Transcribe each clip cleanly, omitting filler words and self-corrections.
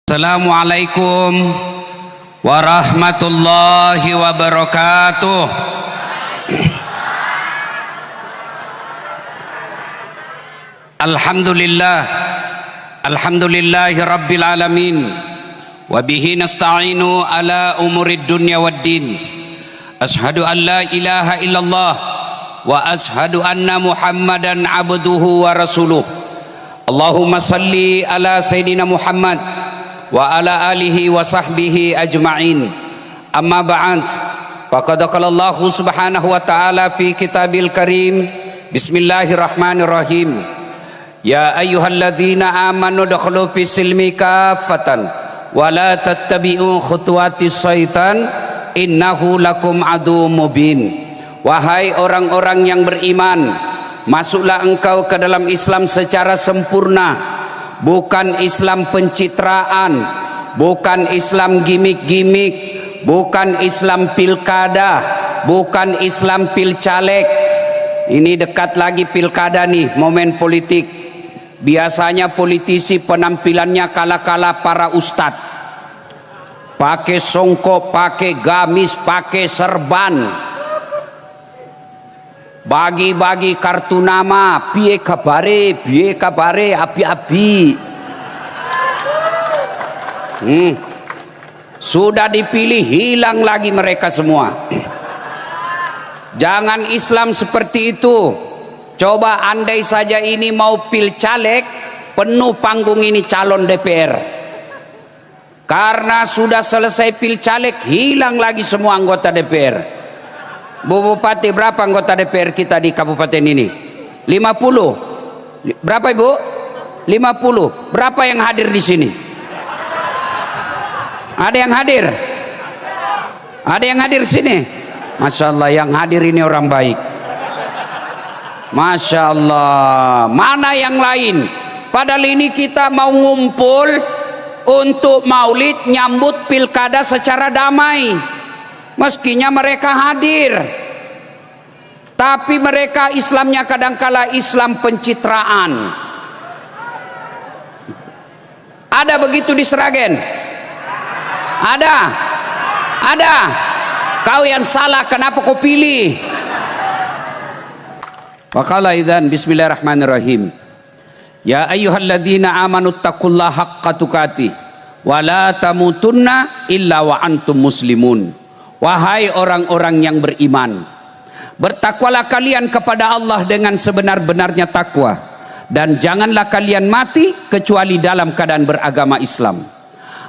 Assalamualaikum warahmatullahi wabarakatuh. Alhamdulillahi rabbil alamin, wa bihi nasta'inu ala umurid dunya waddin. Ashhadu an la ilaha illallah wa ashhadu anna muhammadan abduhu wa rasuluh. Allahumma salli ala sayyidina Muhammad wa ala alihi wa sahbihi ajma'in. Amma ba'd, faqad qala Allah subhanahu wa ta'ala fi kitabil karim, bismillahirrahmanirrahim, ya ayyuhalladzina amanu dakhulu fis silmi kaffatan wa la tattabi'u khutuwatis syaitan innahu lakum adu mubin. Wahai orang-orang yang beriman, masuklah engkau ke dalam Islam secara sempurna, bukan Islam pencitraan, bukan Islam gimik-gimik, bukan Islam pilkada, bukan Islam pilcaleg. Ini dekat lagi pilkada nih, momen politik. Biasanya politisi penampilannya kala-kala para ustadz, pakai songkok, pakai gamis, pakai serban, bagi-bagi kartu nama, piye kabare, api-api. Sudah dipilih, hilang lagi mereka semua. Jangan Islam seperti itu. Coba andai saja ini mau pilcaleg, penuh panggung ini calon DPR. Karena sudah selesai pilcaleg, hilang lagi semua anggota DPR. Bu Bupati, berapa anggota DPR kita di kabupaten ini? 50. Berapa Ibu? 50. Berapa yang hadir di sini? Ada yang hadir? Ada yang hadir di sini? Masya Allah, yang hadir ini orang baik. Masya Allah. Mana yang lain? Padahal ini kita mau ngumpul untuk maulid nyambut pilkada secara damai. Meskinya mereka hadir, tapi mereka Islamnya kadangkala Islam pencitraan. Ada begitu di Sragen? Ada. Kau yang salah, kenapa kau pilih? Waqala idzan, bismillahirrahmanirrahim, ya ayyuhalladzina amanu taqullaha haqqa tuqatih wa la tamutunna illa wa antum muslimun. Wahai orang-orang yang beriman, bertakwalah kalian kepada Allah dengan sebenar-benarnya takwa, dan janganlah kalian mati kecuali dalam keadaan beragama Islam.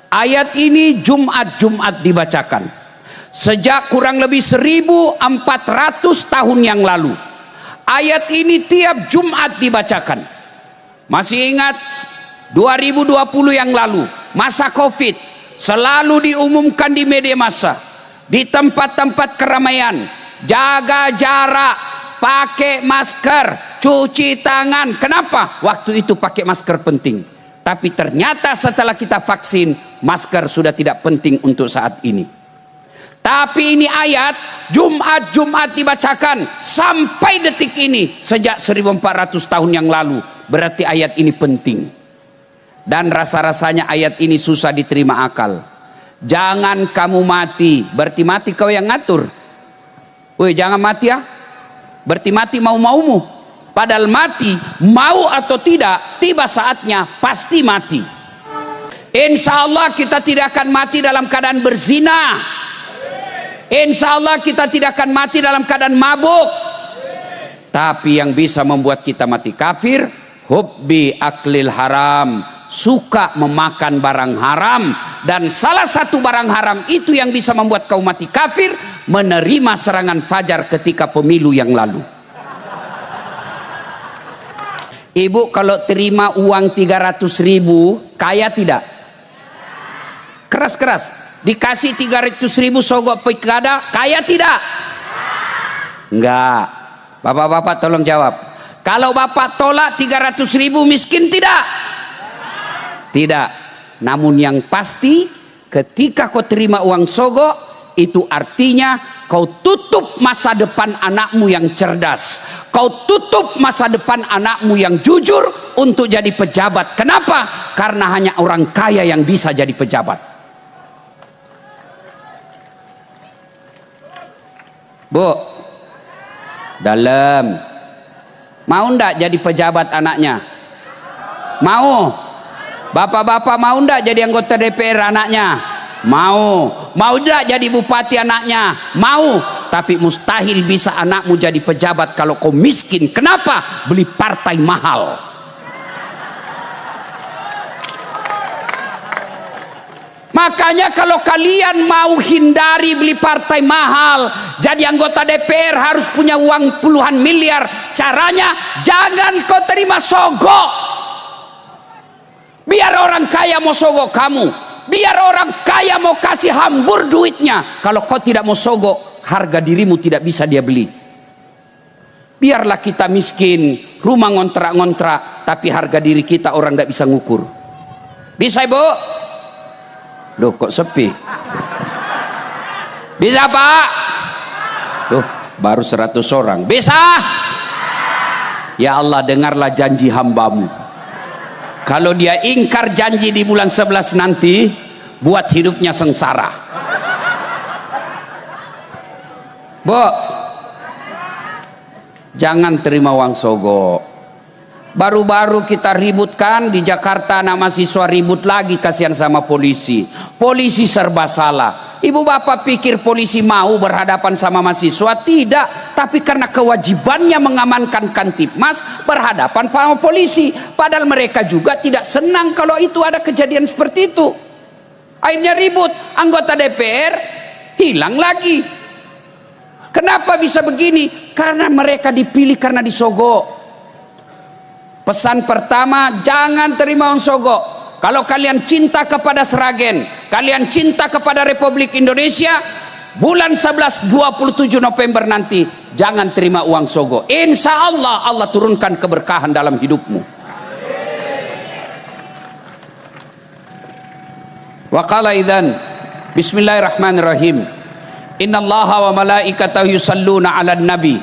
Ayat ini Jumat dibacakan sejak kurang lebih 1400 tahun yang lalu. Ayat ini tiap Jumat dibacakan. Masih ingat 2020 yang lalu, masa Covid, selalu diumumkan di media massa, di tempat-tempat keramaian, jaga jarak, pakai masker, cuci tangan. Kenapa? Waktu itu pakai masker penting. Tapi ternyata setelah kita vaksin, masker sudah tidak penting untuk saat ini. Tapi ini ayat Jumat dibacakan sampai detik ini, sejak 1400 tahun yang lalu. Berarti ayat ini penting. Dan rasa-rasanya ayat ini susah diterima akal. Jangan kamu mati, berarti mati kau yang ngatur. Woi, jangan mati ya, berarti mati mau-maumu. Padahal mati, mau atau tidak, tiba saatnya pasti mati. Insya Allah kita tidak akan mati dalam keadaan berzina. Insya Allah kita tidak akan mati dalam keadaan mabuk. Tapi yang bisa membuat kita mati kafir, hubbi aklil haram, suka memakan barang haram. Dan salah satu barang haram itu yang bisa membuat kau mati kafir, menerima serangan fajar ketika pemilu yang lalu. Ibu kalau terima uang 300.000, kaya tidak? Keras-keras, dikasih 300.000 sogok pilkada, kaya tidak? Enggak. Bapak-bapak tolong jawab. Kalau bapak tolak 300.000, miskin tidak? Tidak. Namun yang pasti, ketika kau terima uang sogok, itu artinya kau tutup masa depan anakmu yang cerdas. Kau tutup masa depan anakmu yang jujur untuk jadi pejabat. Kenapa? Karena hanya orang kaya yang bisa jadi pejabat. Bu, dalam, mau ndak jadi pejabat anaknya? Mau. Bapak-bapak mau ndak jadi anggota DPR anaknya? Mau. Mau ndak jadi bupati anaknya? Mau. Tapi mustahil bisa anakmu jadi pejabat kalau kau miskin. Kenapa? Beli partai mahal. Makanya kalau kalian mau hindari beli partai mahal, jadi anggota DPR harus punya uang puluhan miliar. Caranya jangan kau terima sogok. Biar orang kaya mau sogok kamu, biar orang kaya mau kasih hambur duitnya. Kalau kau tidak mau sogok, harga dirimu tidak bisa dia beli. Biarlah kita miskin, rumah ngontrak-ngontrak, tapi harga diri kita orang tidak bisa ngukur. Bisa, Ibu? Loh, kok sepi? Bisa, Pak? Loh, baru 100 orang. Bisa? Ya Allah, dengarlah janji hambamu. Kalau dia ingkar janji di bulan 11 nanti, buat hidupnya sengsara. Bu, jangan terima uang sogok. Baru-baru kita ributkan di Jakarta, anak mahasiswa ribut lagi, kasihan sama polisi. Polisi serba salah. Ibu bapak pikir polisi mau berhadapan sama mahasiswa? Tidak. Tapi karena kewajibannya mengamankan Kamtibmas, berhadapan sama polisi. Padahal mereka juga tidak senang kalau itu ada kejadian seperti itu. Akhirnya ribut. Anggota DPR hilang lagi. Kenapa bisa begini? Karena mereka dipilih karena disogok. Pesan pertama, jangan terima uang sogok. Kalau kalian cinta kepada Sragen, kalian cinta kepada Republik Indonesia, bulan 11 27 November nanti jangan terima uang sogok. Insya Allah Allah turunkan keberkahan dalam hidupmu. Wa qala idzan bismillahirrahmanirrahim. Innallaha wa malaikatahu yusalluna 'alan nabi.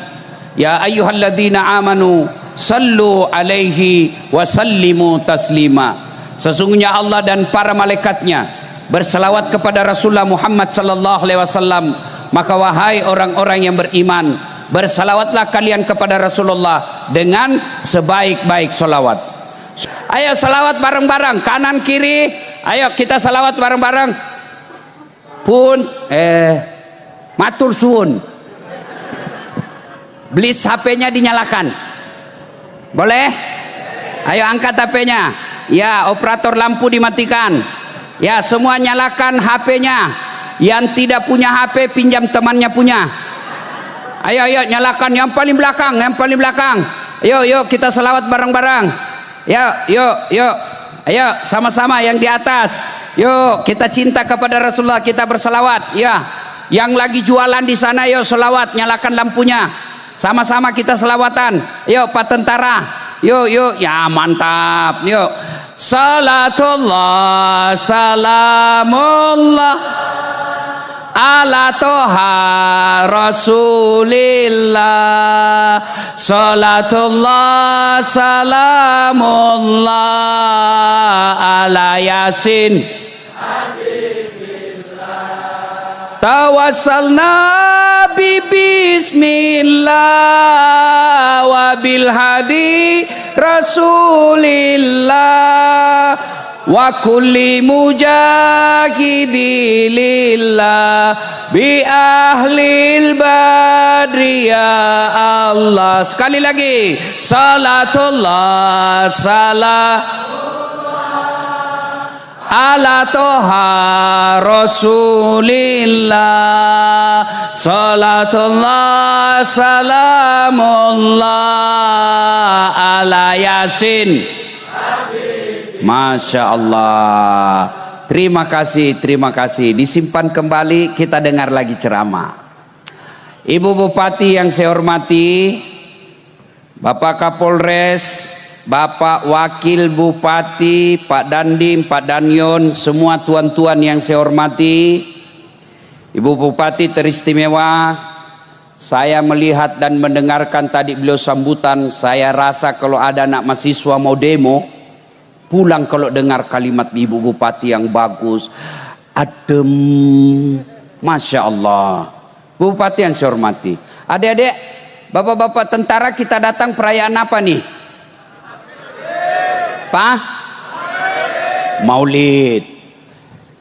Ya ayyuhalladzina amanu sallu alaihi wa sallimu taslima. Sesungguhnya Allah dan para malaikatnya berselawat kepada Rasulullah Muhammad sallallahu alaihi wasallam. Maka wahai orang-orang yang beriman, berselawatlah kalian kepada Rasulullah dengan sebaik-baik selawat. Ayo selawat bareng-bareng, kanan kiri. Ayo kita selawat bareng-bareng. Pun matur suwun. Please HP-nya dinyalakan. Boleh? Ayo angkat HP-nya. Ya, operator lampu dimatikan. Ya, semua nyalakan HP-nya. Yang tidak punya HP pinjam temannya punya. Ayo nyalakan yang paling belakang, yang paling belakang. Yuk kita selawat bareng-bareng. Yuk. Ayo sama-sama yang di atas. Yuk kita cinta kepada Rasulullah, kita berselawat. Ya, yang lagi jualan di sana yuk selawat, nyalakan lampunya. Sama-sama kita selawatan. Yuk Pak Tentara. Yuk. Ya mantap. Yuk. Salatullah salamullah ala toha rasulillah. Salatullah salamullah ala yasin tawassalna bi bismillah wa bil hadi rasulillah wa kulli mujahidi lillah bi ahlil badri ya Allah. Sekali lagi, salatullah salam ala toha rasulillah. Salatullah salamullah ala yasin. Masya Allah. Terima kasih. Disimpan kembali, kita dengar lagi ceramah. Ibu Bupati yang saya hormati, Bapak Kapolres, Bapak Wakil Bupati, Pak Dandim, Pak Danyon, semua tuan-tuan yang saya hormati, Ibu Bupati teristimewa, saya melihat dan mendengarkan tadi beliau sambutan. Saya rasa kalau ada anak mahasiswa mau demo, pulang kalau dengar kalimat Ibu Bupati yang bagus, adem, Masya Allah. Bu Bupati yang saya hormati, adik-adik, bapak-bapak tentara, kita datang perayaan apa nih? Pak? Maulid.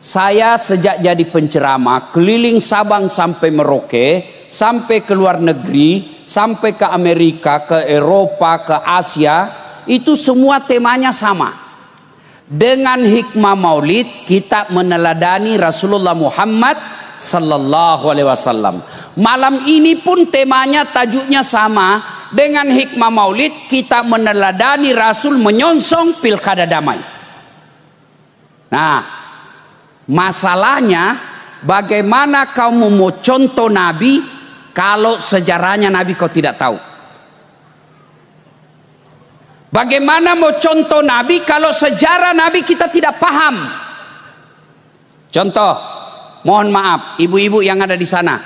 Saya sejak jadi penceramah keliling Sabang sampai Merauke, sampai ke luar negeri, sampai ke Amerika, ke Eropa, ke Asia, itu semua temanya sama. Dengan hikmah Maulid kita meneladani Rasulullah Muhammad sallallahu alaihi wasallam. Malam ini pun temanya, tajuknya sama. Dengan hikmah Maulid kita meneladani Rasul menyongsong pilkada damai. Nah, masalahnya bagaimana kau mau contoh Nabi kalau sejarahnya Nabi kau tidak tahu? Bagaimana mau contoh Nabi kalau sejarah Nabi kita tidak paham? Contoh, mohon maaf ibu-ibu yang ada di sana,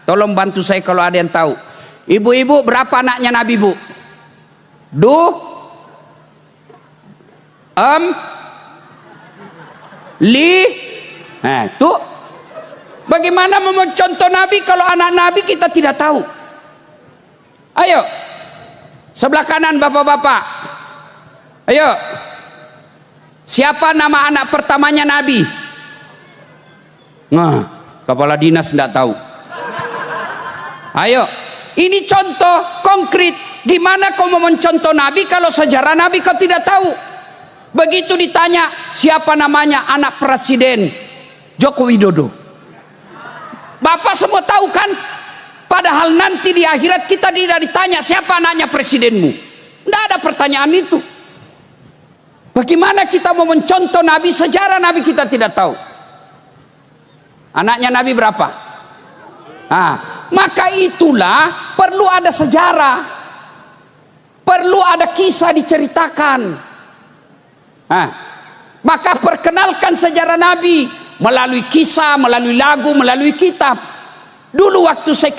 tolong bantu saya kalau ada yang tahu. Ibu-ibu, berapa anaknya Nabi, Bu? Tuh. Bagaimana mau contoh Nabi kalau anak Nabi kita tidak tahu? Ayo, sebelah kanan bapak-bapak. Ayo, siapa nama anak pertamanya Nabi? Nah, kepala dinas tidak tahu. Ayo, ini contoh konkret. Gimana kau mau mencontoh Nabi kalau sejarah Nabi kau tidak tahu? Begitu ditanya siapa namanya anak presiden Joko Widodo, bapak semua tahu kan? Padahal nanti di akhirat kita tidak ditanya siapa anaknya presidenmu. Tidak ada pertanyaan itu. Bagaimana kita mau mencontoh Nabi, sejarah Nabi kita tidak tahu? Anaknya Nabi berapa? Maka itulah perlu ada sejarah, perlu ada kisah diceritakan. Maka perkenalkan sejarah Nabi melalui kisah, melalui lagu, melalui kitab. Dulu waktu saya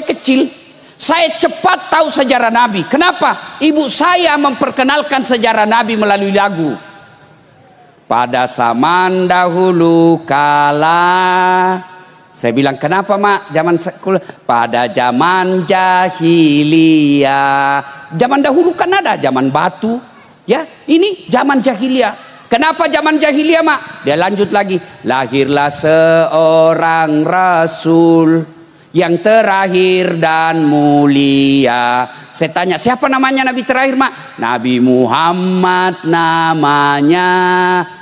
kecil, saya cepat tahu sejarah Nabi. Kenapa? Ibu saya memperkenalkan sejarah Nabi melalui lagu. Pada zaman dahulu kala. Saya bilang, kenapa mak? Zaman sekolah. Pada zaman jahiliyah. Zaman dahulu kan ada zaman batu. Ya, ini zaman jahiliyah. Kenapa zaman jahiliyah, mak? Dia lanjut lagi. Lahirlah seorang rasul yang terakhir dan mulia. Saya tanya, siapa namanya Nabi terakhir, mak? Nabi Muhammad namanya.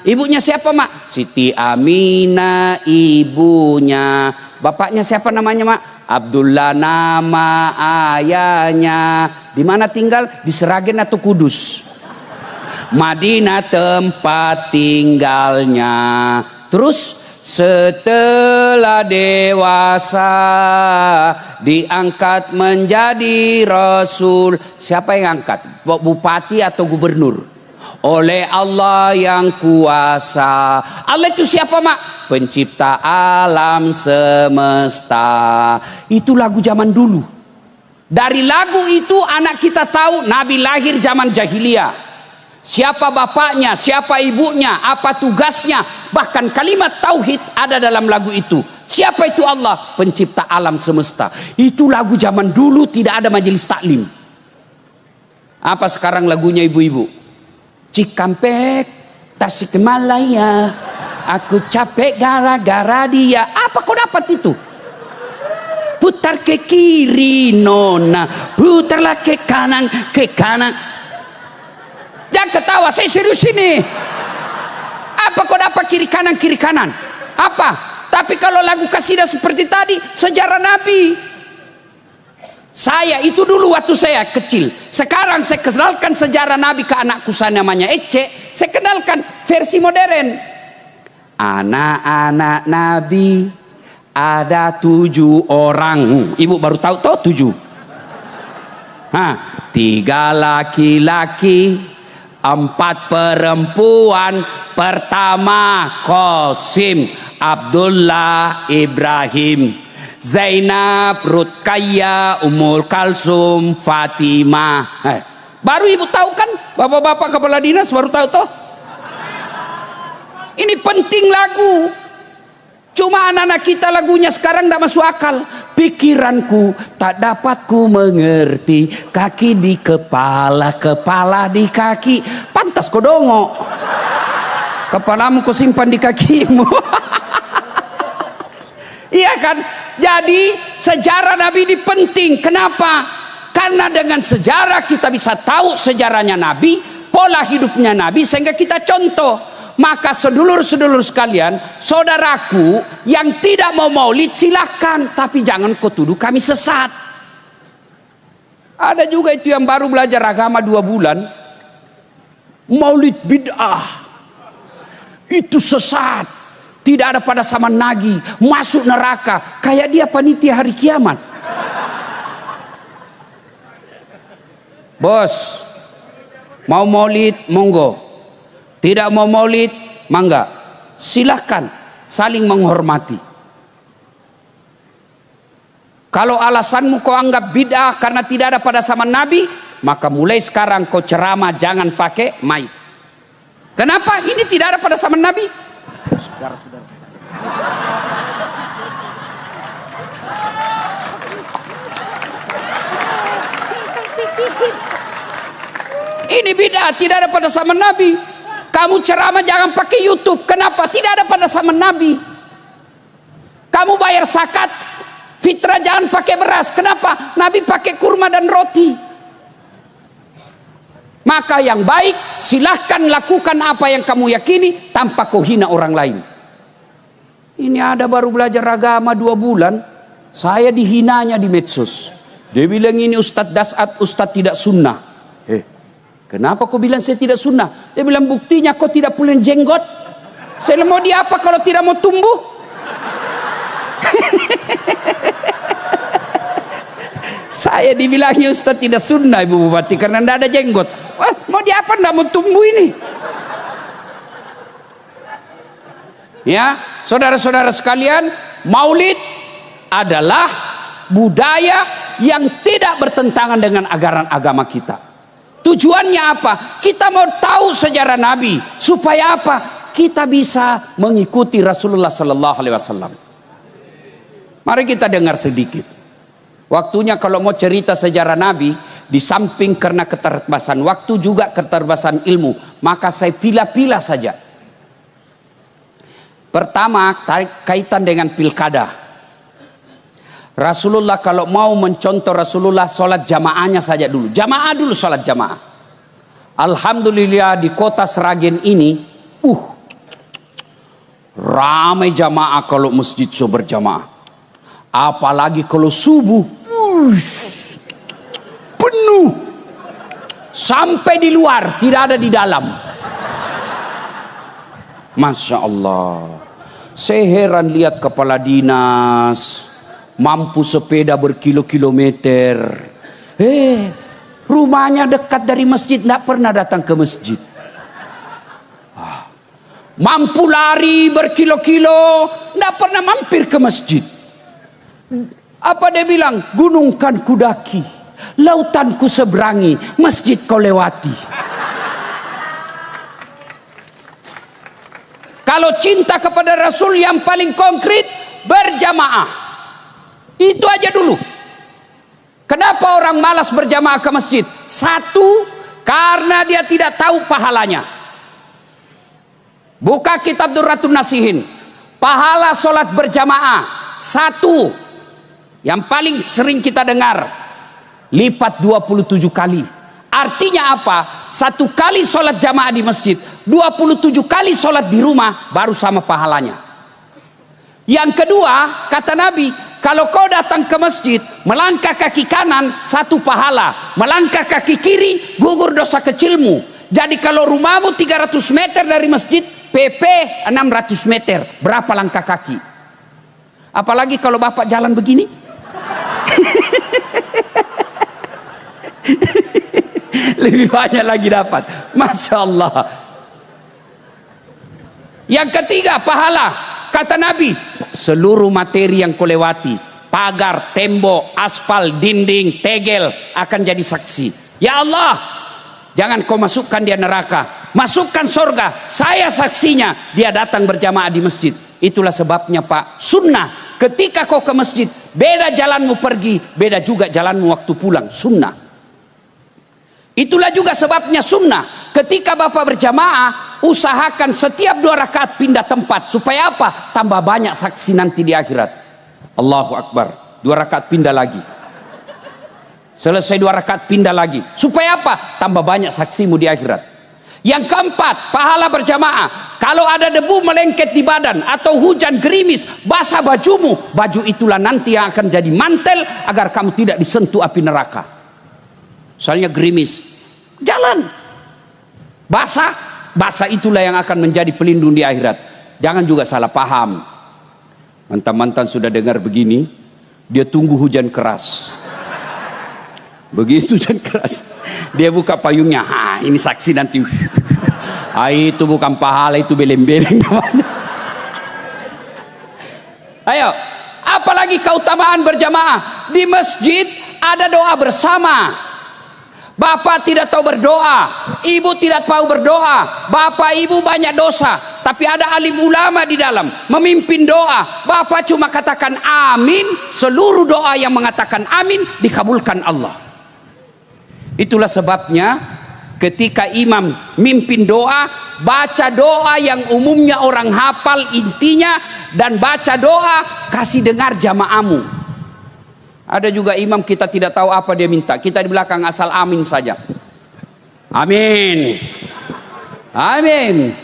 Ibunya siapa, mak? Siti Aminah ibunya. Bapaknya siapa namanya, mak? Abdullah nama ayahnya. Di mana tinggal? Di Seragen atau Kudus? Madinah tempat tinggalnya. Terus setelah dewasa diangkat menjadi rasul. Siapa yang angkat? Bupati atau gubernur? Oleh Allah yang kuasa. Allah itu siapa, mak? Pencipta alam semesta. Itu lagu zaman dulu. Dari lagu itu anak kita tahu Nabi lahir zaman jahiliyah. Siapa bapaknya, siapa ibunya, apa tugasnya, bahkan kalimat tauhid ada dalam lagu itu. Siapa itu Allah? Pencipta alam semesta. Itu lagu zaman dulu, tidak ada majelis taklim. Apa sekarang lagunya ibu-ibu? Cikampek, Tasikmalaya, aku capek gara-gara dia. Apa kau dapat itu? Putar ke kiri nona, putarlah ke kanan, ke kanan. Jangan ketawa, saya serius ini. Apa kau dapat kiri kanan, kiri kanan? Apa? Tapi kalau lagu kasidah seperti tadi, sejarah Nabi. Saya itu dulu waktu saya kecil. Sekarang saya kenalkan sejarah Nabi ke anakku, saya namanya Ece. Saya kenalkan versi modern. Anak-anak Nabi ada 7 orang. Ibu baru tahu toh 7. 3 laki-laki, 4 perempuan. Pertama Qasim, Abdullah, Ibrahim, Zainab, Rutkaya, Ummul Kalsum, Fatimah. Baru ibu tahu kan? Bapak-bapak kepala dinas baru tahu toh? Ini penting lagu. Cuma anak-anak kita lagunya sekarang tidak masuk akal. Pikiranku tak dapat ku mengerti, kaki di kepala, kepala di kaki. Pantas kau dongok. Kepalamu kau simpan di kakimu. Iya kan? Jadi sejarah Nabi ini penting. Kenapa? Karena dengan sejarah kita bisa tahu sejarahnya Nabi, pola hidupnya Nabi, sehingga kita contoh. Maka sedulur-sedulur sekalian, saudaraku yang tidak mau maulid silahkan, tapi jangan kau tuduh kami sesat. Ada juga itu yang baru belajar agama 2 bulan, maulid bid'ah, itu sesat, tidak ada pada zaman Nabi, masuk neraka, kayak dia panitia hari kiamat. Bos, mau maulid monggo, tidak mau maulid mangga, silahkan, saling menghormati. Kalau alasanmu kau anggap bid'ah karena tidak ada pada zaman Nabi, maka mulai sekarang kau ceramah jangan pakai mic. Kenapa? Ini tidak ada pada zaman Nabi. Saudara-saudara, ini bid'ah, tidak ada pada zaman Nabi. Kamu ceramah jangan pakai YouTube. Kenapa? Tidak ada pada zaman Nabi. Kamu bayar zakat fitrah jangan pakai beras. Kenapa? Nabi pakai kurma dan roti. Maka yang baik silahkan lakukan apa yang kamu yakini tanpa kau hina orang lain. Ini ada baru belajar agama 2 bulan, saya dihinanya di medsos. Dia bilang ini Ustadz Dasat, Ustadz tidak sunnah. Kenapa kau bilang saya tidak sunnah? Dia bilang buktinya kau tidak punya jenggot. Saya mau dia apa kalau tidak mau tumbuh? Saya dibilangnya Ustadz tidak sunnah Ibu Bupati karena tidak ada jenggot. Wah, mau dia apa tidak mau tumbuh ini? Ya, saudara-saudara sekalian, maulid adalah budaya yang tidak bertentangan dengan ajaran agama kita. Tujuannya apa? Kita mau tahu sejarah Nabi supaya apa? Kita bisa mengikuti Rasulullah Sallallahu Alaihi Wasallam. Mari kita dengar sedikit. Waktunya kalau mau cerita sejarah Nabi, di samping karena keterbatasan waktu juga keterbatasan ilmu, maka saya pilih-pilih saja. Pertama, kaitan dengan pilkada. Rasulullah kalau mau mencontoh Rasulullah sholat jamaahnya saja dulu. Jamaah dulu sholat jamaah. Alhamdulillah di kota Sragen ini, ramai jamaah kalau masjid so berjamaah. Apalagi kalau subuh, penuh. Sampai di luar, tidak ada di dalam. Masya Allah. Saya heran lihat kepala dinas mampu sepeda berkilo-kilometer, rumahnya dekat dari masjid, tidak pernah datang ke masjid. Mampu lari berkilo-kilo, tidak pernah mampir ke masjid. Apa dia bilang? Gunung kan kudaki, lautan ku seberangi, masjid kau lewati. Kalau cinta kepada Rasul yang paling konkret, berjamaah. Itu aja dulu. Kenapa orang malas berjamaah ke masjid? Satu, karena dia tidak tahu pahalanya. Buka kitab Durratun Nasihin. Pahala solat berjamaah. Satu, yang paling sering kita dengar, lipat 27 kali. Artinya apa? 1 kali solat jamaah di masjid, 27 kali solat di rumah, baru sama pahalanya. Yang kedua, kata Nabi, kalau kau datang ke masjid, melangkah kaki kanan, 1 pahala. Melangkah kaki kiri, gugur dosa kecilmu. Jadi kalau rumahmu 300 meter dari masjid, PP 600 meter. Berapa langkah kaki? Apalagi kalau bapak jalan begini. Lebih banyak lagi dapat. Masya Allah. Yang ketiga, pahala. Kata Nabi, seluruh materi yang kau lewati, pagar, tembok, aspal, dinding, tegel, akan jadi saksi. Ya Allah, jangan kau masukkan dia neraka, masukkan surga. Saya saksinya, dia datang berjamaah di masjid. Itulah sebabnya Pak, sunnah. Ketika kau ke masjid, beda jalanmu pergi, beda juga jalanmu waktu pulang. Sunnah. Itulah juga sebabnya sunnah. Ketika Bapak berjamaah, usahakan setiap 2 rakaat pindah tempat. Supaya apa? Tambah banyak saksi nanti di akhirat. Allahu Akbar. 2 rakaat pindah lagi. Selesai 2 rakaat pindah lagi. Supaya apa? Tambah banyak saksimu di akhirat. Yang keempat, pahala berjamaah. Kalau ada debu melengket di badan atau hujan gerimis basah bajumu, baju itulah nanti yang akan jadi mantel agar kamu tidak disentuh api neraka. Soalnya gerimis, jalan basah itulah yang akan menjadi pelindung di akhirat. Jangan juga salah paham. Mantan-mantan sudah dengar begini, dia tunggu hujan keras. Begitu hujan keras, dia buka payungnya. Ini saksi nanti. Itu bukan pahala, itu beleng-beleng namanya. Ayo, apalagi keutamaan berjamaah di masjid, ada doa bersama. Bapak tidak tahu berdoa, ibu tidak tahu berdoa, bapak ibu banyak dosa, tapi ada alim ulama di dalam memimpin doa. Bapak cuma katakan amin, seluruh doa yang mengatakan amin dikabulkan Allah. Itulah sebabnya ketika imam mimpin doa, baca doa yang umumnya orang hafal intinya, dan baca doa kasih dengar jamaahmu. Ada juga imam kita tidak tahu apa dia minta, kita di belakang asal amin saja. Amin, amin,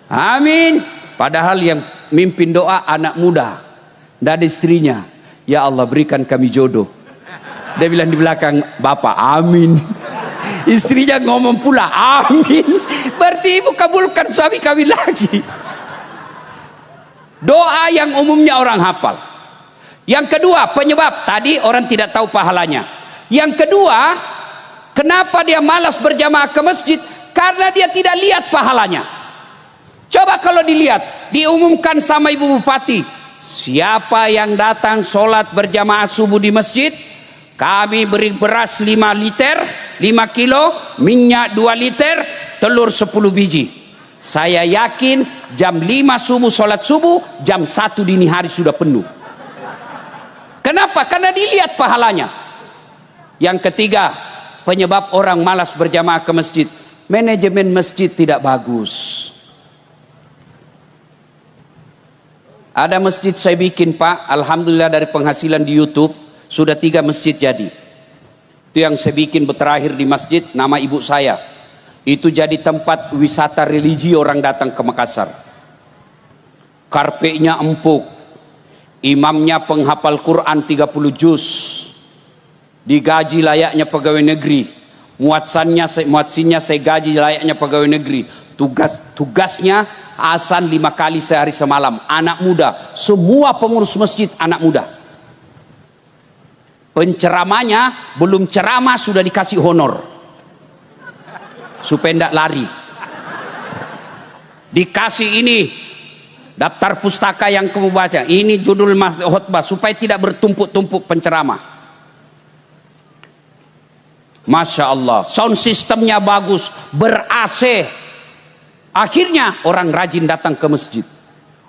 amin. Padahal yang mimpin doa anak muda, dan istrinya. Ya Allah, berikan kami jodoh. Dia bilang di belakang, bapak amin. Istrinya ngomong pula amin. Berarti ibu kabulkan suami kami lagi. Doa yang umumnya orang hafal. Yang kedua, penyebab tadi orang tidak tahu pahalanya. Yang kedua, kenapa dia malas berjamaah ke masjid? Karena dia tidak lihat pahalanya. Coba kalau dilihat, diumumkan sama Ibu Bupati, siapa yang datang sholat berjamaah subuh di masjid, kami beri beras 5 liter, 5 kilo, minyak 2 liter, telur 10 biji. Saya yakin jam 5 subuh sholat subuh, jam 1 dini hari sudah penuh. Kenapa? Karena dilihat pahalanya. Yang ketiga, penyebab orang malas berjamaah ke masjid, manajemen masjid tidak bagus. Ada masjid saya bikin Pak, alhamdulillah dari penghasilan di YouTube sudah 3 masjid jadi. Itu yang saya bikin terakhir di masjid, nama ibu saya. Itu jadi tempat wisata religi orang datang ke Makassar. Karpetnya empuk. Imamnya penghafal Quran 30 juz, digaji layaknya pegawai negeri. Muadzinnya saya gaji layaknya pegawai negeri. Tugasnya azan 5 kali sehari semalam. Anak muda, semua pengurus masjid anak muda. Penceramanya belum ceramah sudah dikasih honor supaya tidak lari. Dikasih ini daftar pustaka yang kamu baca, ini judul khutbah, supaya tidak bertumpuk-tumpuk penceramah. Masya Allah, sound systemnya bagus, ber-AC. Akhirnya orang rajin datang ke masjid.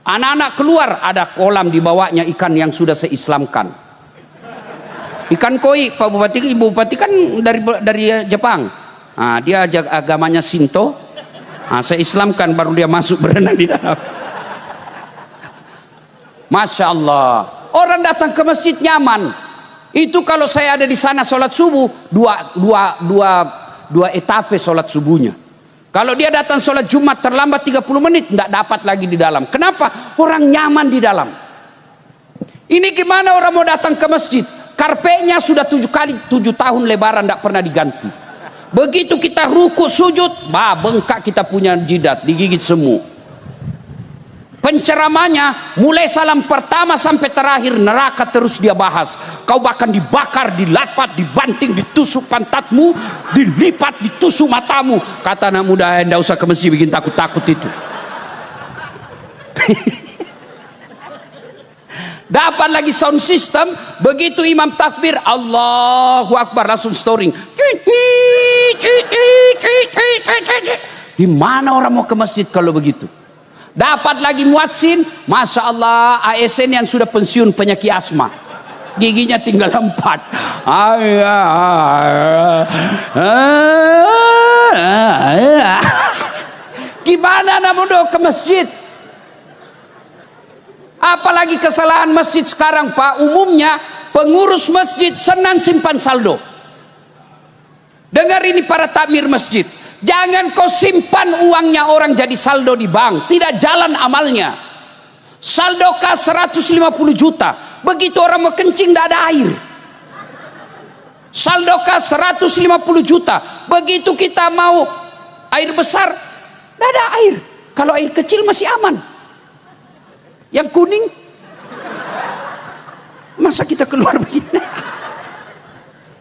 Anak-anak keluar, ada kolam dibawanya ikan yang sudah saya islamkan. Ikan koi, Pak Bupati, Ibu Bupati kan dari Jepang. Nah, dia agamanya Shinto. Nah, saya islamkan baru dia masuk berenang di dalam. Masya Allah, orang datang ke masjid nyaman. Itu kalau saya ada di sana sholat subuh, dua etape sholat subuhnya. Kalau dia datang sholat Jumat terlambat 30 menit, tidak dapat lagi di dalam. Kenapa? Orang nyaman di dalam. Ini gimana orang mau datang ke masjid? Karpetnya sudah 7 tahun lebaran tidak pernah diganti. Begitu kita ruku sujud, bengkak kita punya jidat, digigit semut. Penceramanya mulai salam pertama sampai terakhir neraka terus dia bahas. Kau bahkan dibakar, dilapat, dibanting, ditusuk pantatmu, dilipat, ditusuk matamu. Kata anak muda, tidak usah ke masjid bikin takut-takut itu. Dapat lagi sound system, begitu imam takbir Allahu Akbar langsung storing. Gimana orang mau ke masjid kalau begitu? Dapat lagi muadzin, Masya Allah, ASN yang sudah pensiun penyakit asma, giginya tinggal 4. Gimana namun ke masjid? Apalagi kesalahan masjid sekarang Pak, umumnya pengurus masjid senang simpan saldo. Dengar ini para takmir masjid, jangan kau simpan uangnya orang jadi saldo di bank, tidak jalan amalnya. Saldo kas 150 juta, begitu orang mau kencing tidak ada air. Saldo kas 150 juta, begitu kita mau air besar tidak ada air. Kalau air kecil masih aman. Yang kuning, masa kita keluar begini?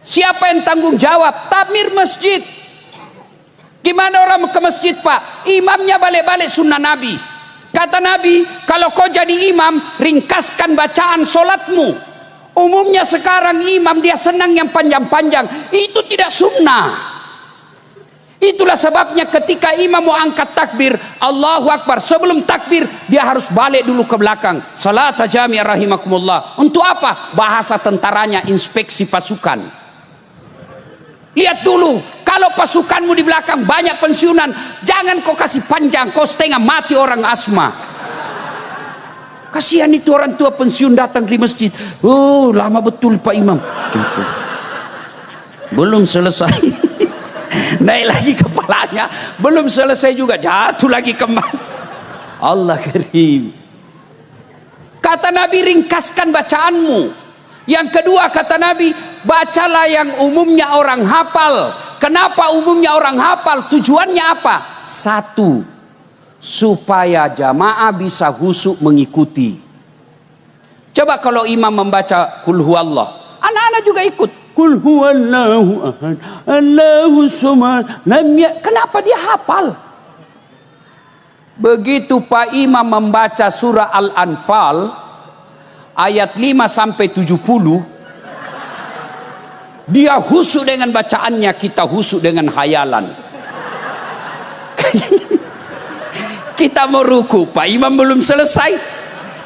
Siapa yang tanggung jawab? Takmir masjid. Gimana orang ke masjid Pak? Imamnya balik-balik sunnah Nabi. Kata Nabi, kalau kau jadi imam, ringkaskan bacaan solatmu. Umumnya sekarang imam dia senang yang panjang-panjang. Itu tidak sunnah. Itulah sebabnya ketika imam mau angkat takbir Allahu Akbar, sebelum takbir dia harus balik dulu ke belakang. Salat jami'ah rahimakumullah. Untuk apa? Bahasa tentaranya inspeksi pasukan. Lihat dulu, kalau pasukanmu di belakang banyak pensiunan, jangan kau kasih panjang, kau setengah mati orang asma. Kasihan itu orang tua pensiun datang di masjid. Oh, lama betul Pak Imam. Gitu. Belum selesai. Naik lagi kepalanya, belum selesai juga jatuh lagi kembali. Allah karim. Kata Nabi, ringkaskan bacaanmu. Yang kedua kata Nabi, bacalah yang umumnya orang hafal. Kenapa umumnya orang hafal? Tujuannya apa? Satu, supaya jamaah bisa husuk mengikuti. Coba kalau imam membaca Qul huwallah, anak-anak juga ikut. Qul huwallahu ahad, Allahu samad, lam yalid. Kenapa dia hafal? Begitu Pak Imam membaca surah Al-Anfal ayat 5 sampai 70, dia husuk dengan bacaannya, kita husuk dengan hayalan. Kita mau ruku, Pak Imam belum selesai,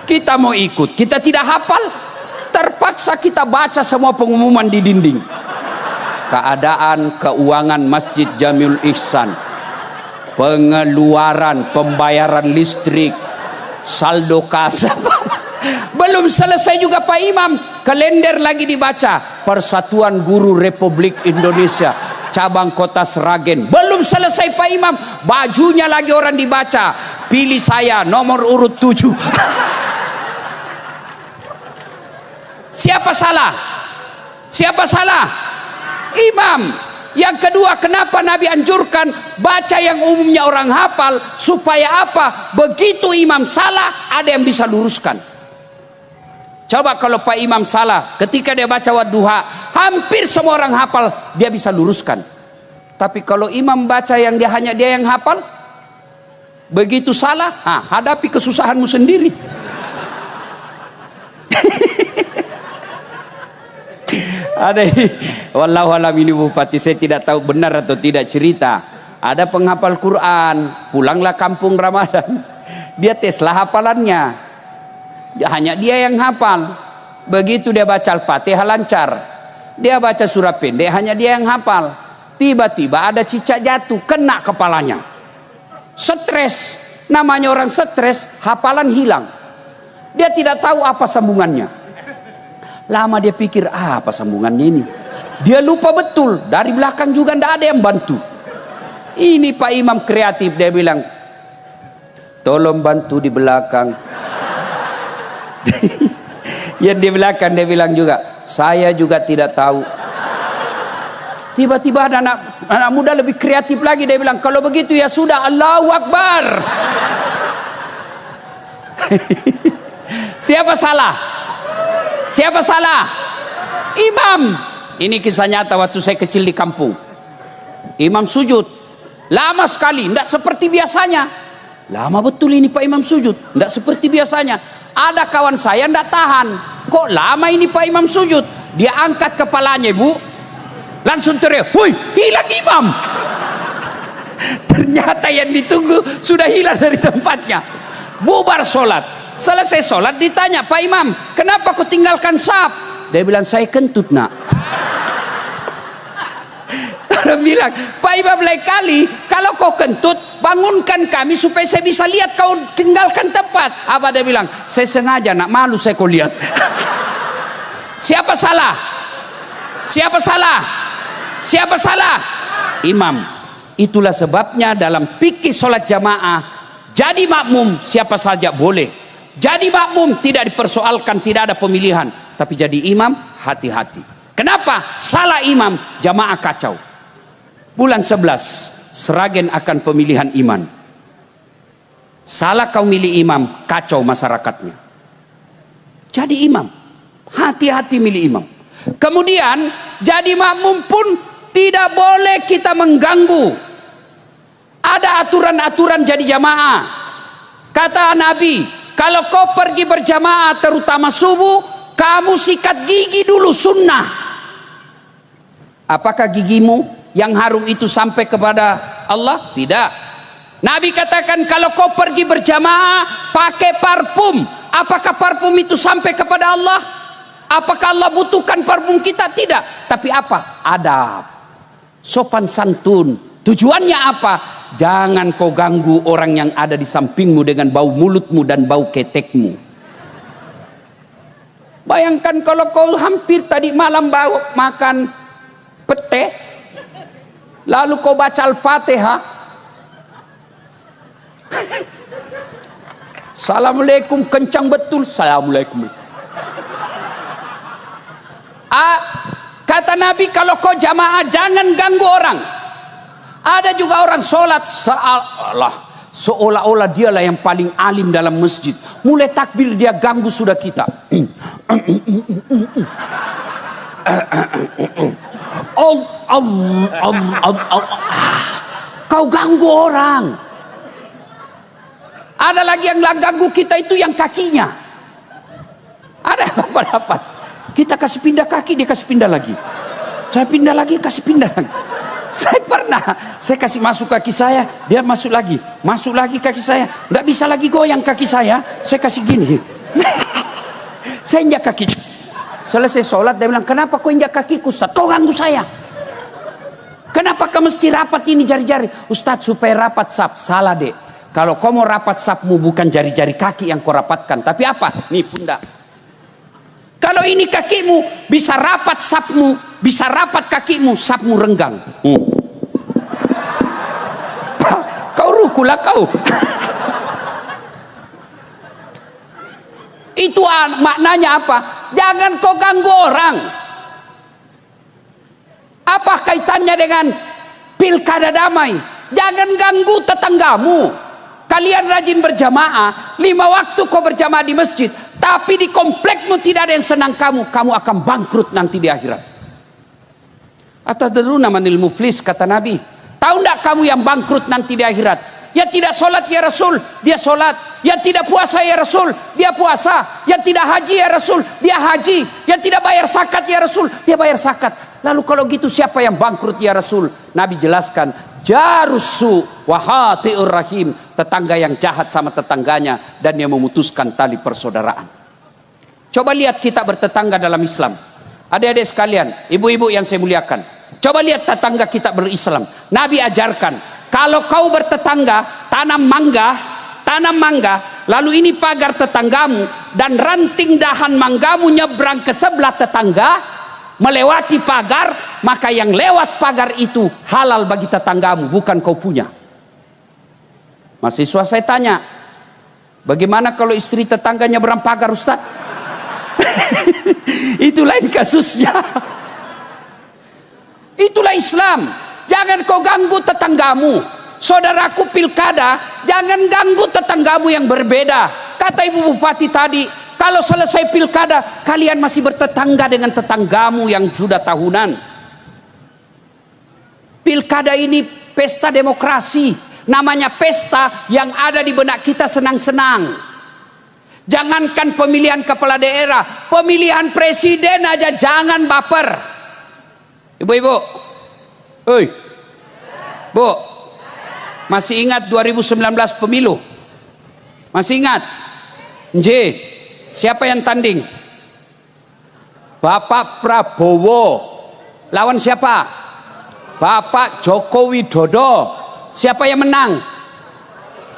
kita mau ikut, kita tidak hafal. Terpaksa kita baca semua pengumuman di dinding. Keadaan keuangan Masjid Jamiul Ihsan, pengeluaran pembayaran listrik, saldo kas. Belum selesai juga Pak Imam, kalender lagi dibaca. Persatuan Guru Republik Indonesia cabang Kota Sragen. Belum selesai Pak Imam, bajunya lagi orang dibaca. Pilih saya nomor urut 7. Siapa salah? Siapa salah? Imam. Yang kedua, kenapa Nabi anjurkan baca yang umumnya orang hafal? Supaya apa? Begitu imam salah, ada yang bisa luruskan. Coba kalau Pak Imam salah ketika dia baca wadduha, hampir semua orang hafal dia bisa luruskan. Tapi kalau imam baca yang hanya dia yang hafal, begitu salah, hadapi kesusahanmu sendiri. Ada wallahu alam, ini bupati saya tidak tahu benar atau tidak cerita. Ada penghafal Quran, pulanglah kampung Ramadan, dia teslah hafalannya, hanya dia yang hafal. Begitu dia baca Al-Fatihah lancar, dia baca surah pendek, hanya dia yang hafal. Tiba-tiba ada cicak jatuh kena kepalanya, stres. Namanya orang stres, hafalan hilang, dia tidak tahu apa sambungannya. Lama dia pikir, apa sambungannya ini? Dia lupa betul, dari belakang juga tidak ada yang bantu. Ini Pak Imam kreatif, dia bilang, tolong bantu di belakang. Yang di belakang dia bilang juga, saya juga tidak tahu. Tiba-tiba ada anak muda lebih kreatif lagi, dia bilang, kalau begitu ya sudah, Allahu Akbar. Siapa salah? Siapa salah? Imam. Ini kisah nyata waktu saya kecil di kampung. Imam sujud lama sekali, tidak seperti biasanya. Lama betul ini Pak Imam sujud, tidak seperti biasanya. Ada kawan saya ndak tahan. Kok lama ini Pak Imam sujud? Dia angkat kepalanya, Bu. Langsung teriak, "Woi, hilang imam!" Ternyata yang ditunggu sudah hilang dari tempatnya. Bubar sholat. Selesai sholat ditanya, "Pak Imam, kenapa kau tinggalkan saf?" Dia bilang, "Saya kentut, nak." Orang bilang, "Pak Imam, lain kali kalau kau kentut, bangunkan kami supaya saya bisa lihat kau tinggalkan tempat." Apa dia bilang? "Saya sengaja, nak, malu saya kau lihat." Siapa salah? Siapa salah? Siapa salah? Imam. Itulah sebabnya dalam fikih sholat jamaah, jadi makmum siapa saja boleh. Jadi makmum tidak dipersoalkan, tidak ada pemilihan. Tapi jadi imam, hati-hati. Kenapa? Salah imam, jamaah kacau. Bulan 11, Sragen akan pemilihan iman. Salah kau milih imam, kacau masyarakatnya. Jadi imam, hati-hati milih imam. Kemudian jadi makmum pun tidak boleh kita mengganggu. Ada aturan-aturan jadi jamaah. Kata Nabi, kalau kau pergi berjamaah terutama subuh, kamu sikat gigi dulu, sunnah. Apakah gigimu yang harum itu sampai kepada Allah? Tidak. Nabi katakan kalau kau pergi berjamaah pakai parfum, apakah parfum itu sampai kepada Allah? Apakah Allah butuhkan parfum kita? Tidak. Tapi apa? Adab, sopan santun. Tujuannya apa? Jangan kau ganggu orang yang ada di sampingmu dengan bau mulutmu dan bau ketekmu. Bayangkan kalau kau hampir tadi malam makan pete, lalu kau baca Al-Fatihah, Assalamualaikum, kencang betul, Assalamualaikum. Kata Nabi, kalau kau jamaah jangan ganggu orang. Ada juga orang sholat seolah-olah dialah yang paling alim dalam masjid. Mulai takbir dia ganggu sudah kita. Kau ganggu orang. Ada lagi yang ganggu kita itu yang kakinya. Ada apa-apa. Kita kasih pindah kaki, dia kasih pindah lagi. Saya pindah lagi, kasih pindah lagi. Saya kasih masuk kaki saya, dia masuk lagi kaki saya. Nggak bisa lagi goyang kaki saya kasih gini. Saya injak kaki. Selesai sholat dia bilang, "Kenapa kau injak kakiku, Ustaz? Kau ganggu saya. Kenapa kau mesti rapat ini jari-jari?" "Ustaz, supaya rapat saf." Salah, Dek. Kalau kau mau rapat safmu bukan jari-jari kaki yang kau rapatkan, tapi apa? Nih pundak. Kalau ini kakimu bisa rapat safmu, bisa rapat kakimu, safmu renggang. Kau rukulah kau. Itu maknanya apa? Jangan kau ganggu orang. Apa kaitannya dengan pilkada damai? Jangan ganggu tetanggamu. Kalian rajin berjamaah, 5 waktu kau berjamaah di masjid, tapi di komplekmu tidak ada yang senang kamu akan bangkrut nanti di akhirat. Atadruna manil muflis, kata Nabi. Tahu enggak kamu yang bangkrut nanti di akhirat? Yang tidak sholat ya Rasul, dia sholat. Yang tidak puasa ya Rasul, dia puasa. Yang tidak haji ya Rasul, dia haji. Yang tidak bayar zakat ya Rasul, dia bayar zakat. Lalu kalau gitu siapa yang bangkrut ya Rasul? Nabi jelaskan, jarusu wahatiur rahim, tetangga yang jahat sama tetangganya dan yang memutuskan tali persaudaraan. Coba lihat kita bertetangga dalam Islam. Adik-adik sekalian, ibu-ibu yang saya muliakan, coba lihat tetangga kita berislam. Nabi ajarkan, kalau kau bertetangga tanam mangga, lalu ini pagar tetanggamu dan ranting dahan manggamu nyebrang ke sebelah tetangga, melewati pagar, maka yang lewat pagar itu halal bagi tetanggamu, bukan kau punya. Mahasiswa saya tanya, bagaimana kalau istri tetangga nyebrang pagar, Ustaz? Itu lain kasusnya. Itulah Islam. Jangan kau ganggu tetanggamu. Saudaraku pilkada, jangan ganggu tetanggamu yang berbeda. Kata Ibu Bupati tadi, kalau selesai pilkada, kalian masih bertetangga dengan tetanggamu yang sudah tahunan. Pilkada ini pesta demokrasi. Namanya pesta yang ada di benak kita senang-senang. Jangankan pemilihan kepala daerah, pemilihan presiden aja jangan baper. Ibu-ibu, hei, Bu, masih ingat 2019 pemilu? Masih ingat? J, siapa yang tanding? Bapak Prabowo. Lawan siapa? Bapak Joko Widodo. Siapa yang menang?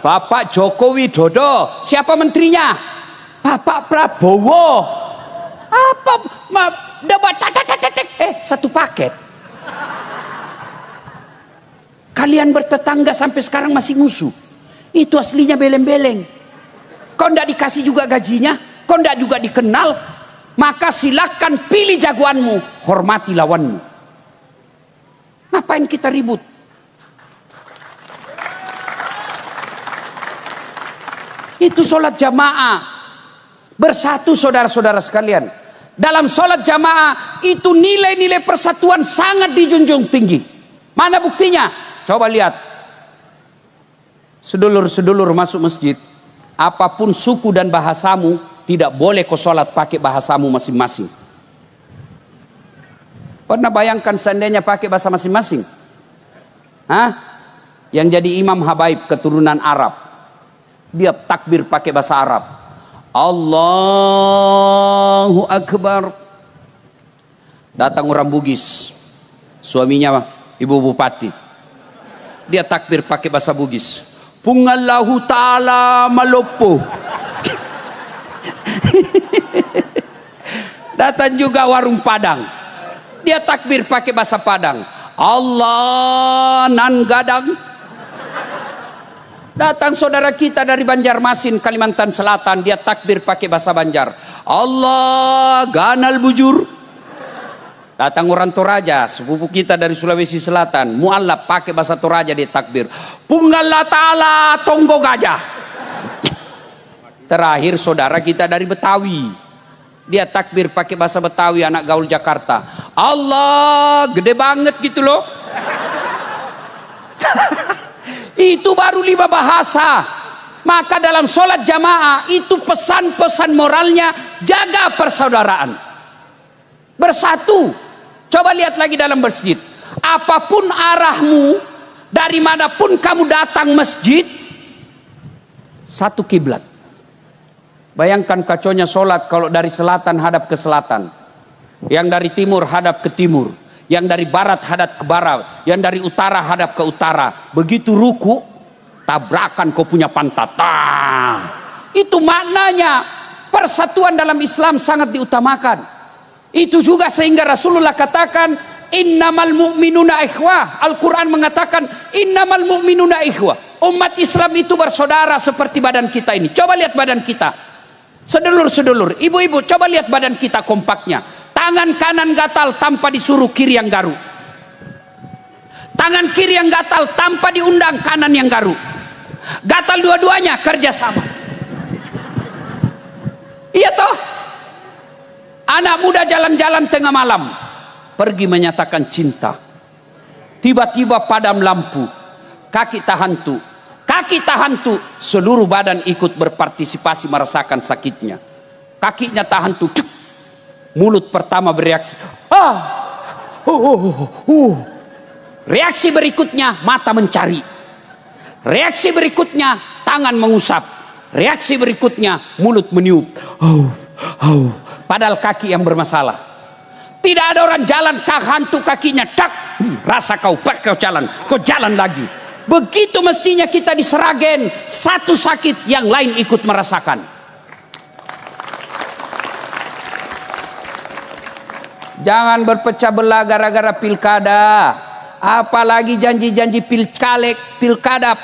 Bapak Joko Widodo. Siapa menterinya? Bapak Prabowo. Apa? Debat satu paket. Kalian bertetangga sampai sekarang masih musuh. Itu aslinya beleng-beleng. Kau ndak dikasih juga gajinya, kau ndak juga dikenal, maka silakan pilih jagoanmu, hormati lawanmu. Ngapain kita ribut? Itu sholat jamaah. Bersatu saudara-saudara sekalian. Dalam sholat jamaah itu nilai-nilai persatuan sangat dijunjung tinggi. Mana buktinya? Coba lihat. Sedulur-sedulur masuk masjid, apapun suku dan bahasamu, tidak boleh kau sholat pakai bahasamu masing-masing. Pernah bayangkan seandainya pakai bahasa masing-masing? Hah? Yang jadi imam habaib keturunan Arab, dia takbir pakai bahasa Arab. Allahu Akbar. Datang orang Bugis, suaminya ibu bupati, dia takbir pakai bahasa Bugis. Pungallahu ta'ala malopo. Datang juga warung Padang, dia takbir pakai bahasa Padang. Allah nan gadang. Datang saudara kita dari Banjarmasin, Kalimantan Selatan, dia takbir pakai bahasa Banjar. Allah ganal bujur. Datang orang Toraja, sepupu kita dari Sulawesi Selatan, mualaf pakai bahasa Toraja, dia takbir. Punggala ta'ala tonggo gajah. Terakhir saudara kita dari Betawi, dia takbir pakai bahasa Betawi, anak gaul Jakarta. Allah gede banget gitu loh. Itu baru 5 bahasa. Maka dalam sholat jamaah itu pesan-pesan moralnya, jaga persaudaraan, bersatu. Coba lihat lagi dalam masjid, apapun arahmu, dari manapun kamu datang masjid, satu kiblat. Bayangkan kacaunya sholat kalau dari selatan hadap ke selatan, yang dari timur hadap ke timur, yang dari barat hadap ke barat, yang dari utara hadap ke utara. Begitu ruku, tabrakan kau punya pantat. Itu maknanya persatuan dalam Islam sangat diutamakan. Itu juga sehingga Rasulullah katakan innamal mu'minuna ikhwah. Al-Quran mengatakan innamal mu'minuna ikhwah. Umat Islam itu bersaudara seperti badan kita ini. Coba lihat badan kita, sedulur-sedulur, ibu-ibu, coba lihat badan kita kompaknya. Tangan kanan gatal tanpa disuruh kiri yang garuk. Tangan kiri yang gatal tanpa diundang kanan yang garuk. Gatal dua-duanya kerjasama. Iya toh? Anak muda jalan-jalan tengah malam, pergi menyatakan cinta. Tiba-tiba padam lampu, kaki tahantu, seluruh badan ikut berpartisipasi merasakan sakitnya. Kakinya tahantu, mulut pertama bereaksi, reaksi berikutnya mata mencari, reaksi berikutnya tangan mengusap, reaksi berikutnya mulut meniup. Padahal kaki yang bermasalah. Tidak ada orang jalan hantu kakinya tak, rasa kau jalan, kau jalan lagi. Begitu mestinya kita di Seragen, satu sakit yang lain ikut merasakan. Jangan berpecah belah gara-gara pilkada, apalagi janji-janji pilkada.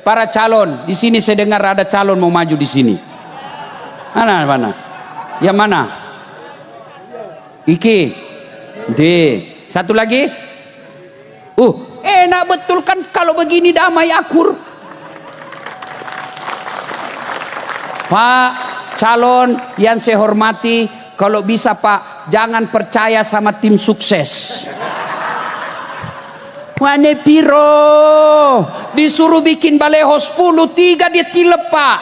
Para calon di sini, saya dengar ada calon mau maju di sini. Mana? Yang mana? Iki. D. Satu lagi. Enak betul kan kalau begini damai akur. Pak calon yang saya hormati, kalau bisa Pak jangan percaya sama tim sukses. Wane piro. Disuruh bikin baleho 10, 3 dia tilep Pak.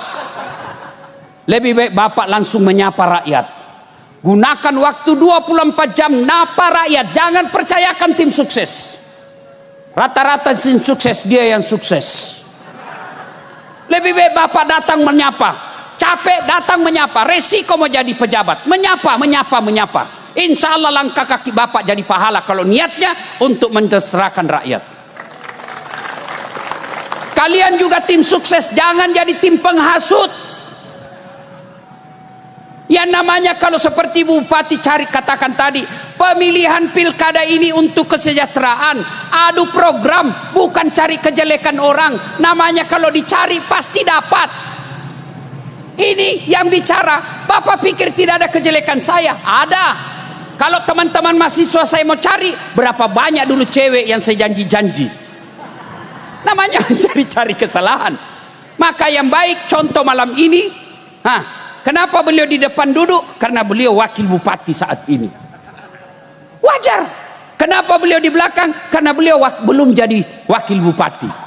Lebih baik Bapak langsung menyapa rakyat. Gunakan waktu 24 jam napa rakyat. Jangan percayakan tim sukses. Rata-rata tim sukses dia yang sukses. Lebih baik Bapak datang menyapa. Capek datang menyapa. Resiko mau jadi pejabat. Menyapa. Insya Allah langkah kaki Bapak jadi pahala kalau niatnya untuk menterserahkan rakyat. Kalian juga tim sukses. Jangan jadi tim penghasut. Yang namanya kalau seperti Bupati cari katakan tadi, pemilihan pilkada ini untuk kesejahteraan, adu program, bukan cari kejelekan orang. Namanya kalau dicari pasti dapat. Ini yang bicara. Bapak pikir tidak ada kejelekan saya? Ada. Kalau teman-teman mahasiswa saya mau cari, berapa banyak dulu cewek yang saya janji-janji. Namanya cari-cari kesalahan. Maka yang baik contoh malam ini, kenapa beliau di depan duduk? Karena beliau wakil bupati saat ini. Wajar. Kenapa beliau di belakang? Karena beliau belum jadi wakil bupati.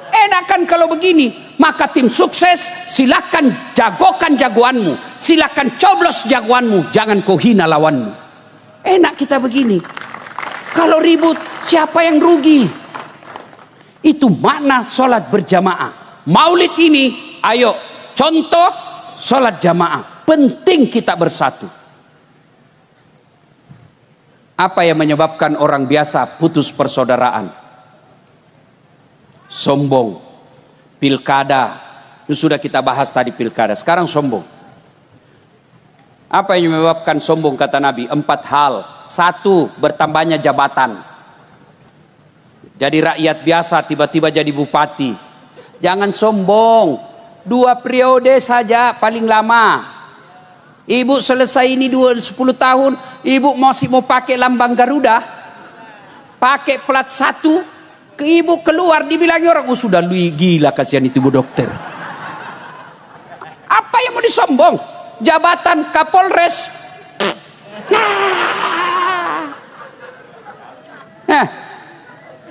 Enakan kalau begini. Maka tim sukses silakan jagokan jagoanmu. Silakan coblos jagoanmu. Jangan kau hina lawanmu. Enak kita begini. Kalau ribut siapa yang rugi? Itu makna sholat berjamaah. Maulid ini ayo contoh sholat jamaah, penting kita bersatu. Apa yang menyebabkan orang biasa putus persaudaraan? Sombong, pilkada. Itu sudah kita bahas tadi pilkada. Sekarang sombong. Apa yang menyebabkan sombong kata Nabi? 4 hal. 1, bertambahnya jabatan. Jadi rakyat biasa tiba-tiba jadi bupati. Jangan sombong. 2 periode saja paling lama. Ibu selesai ini 10 tahun, ibu masih mau pakai lambang Garuda, pakai plat 1, ke ibu keluar dibilangi orang, oh sudah lu gila kasihan itu bu dokter. Apa yang mau disombong? Jabatan Kapolres.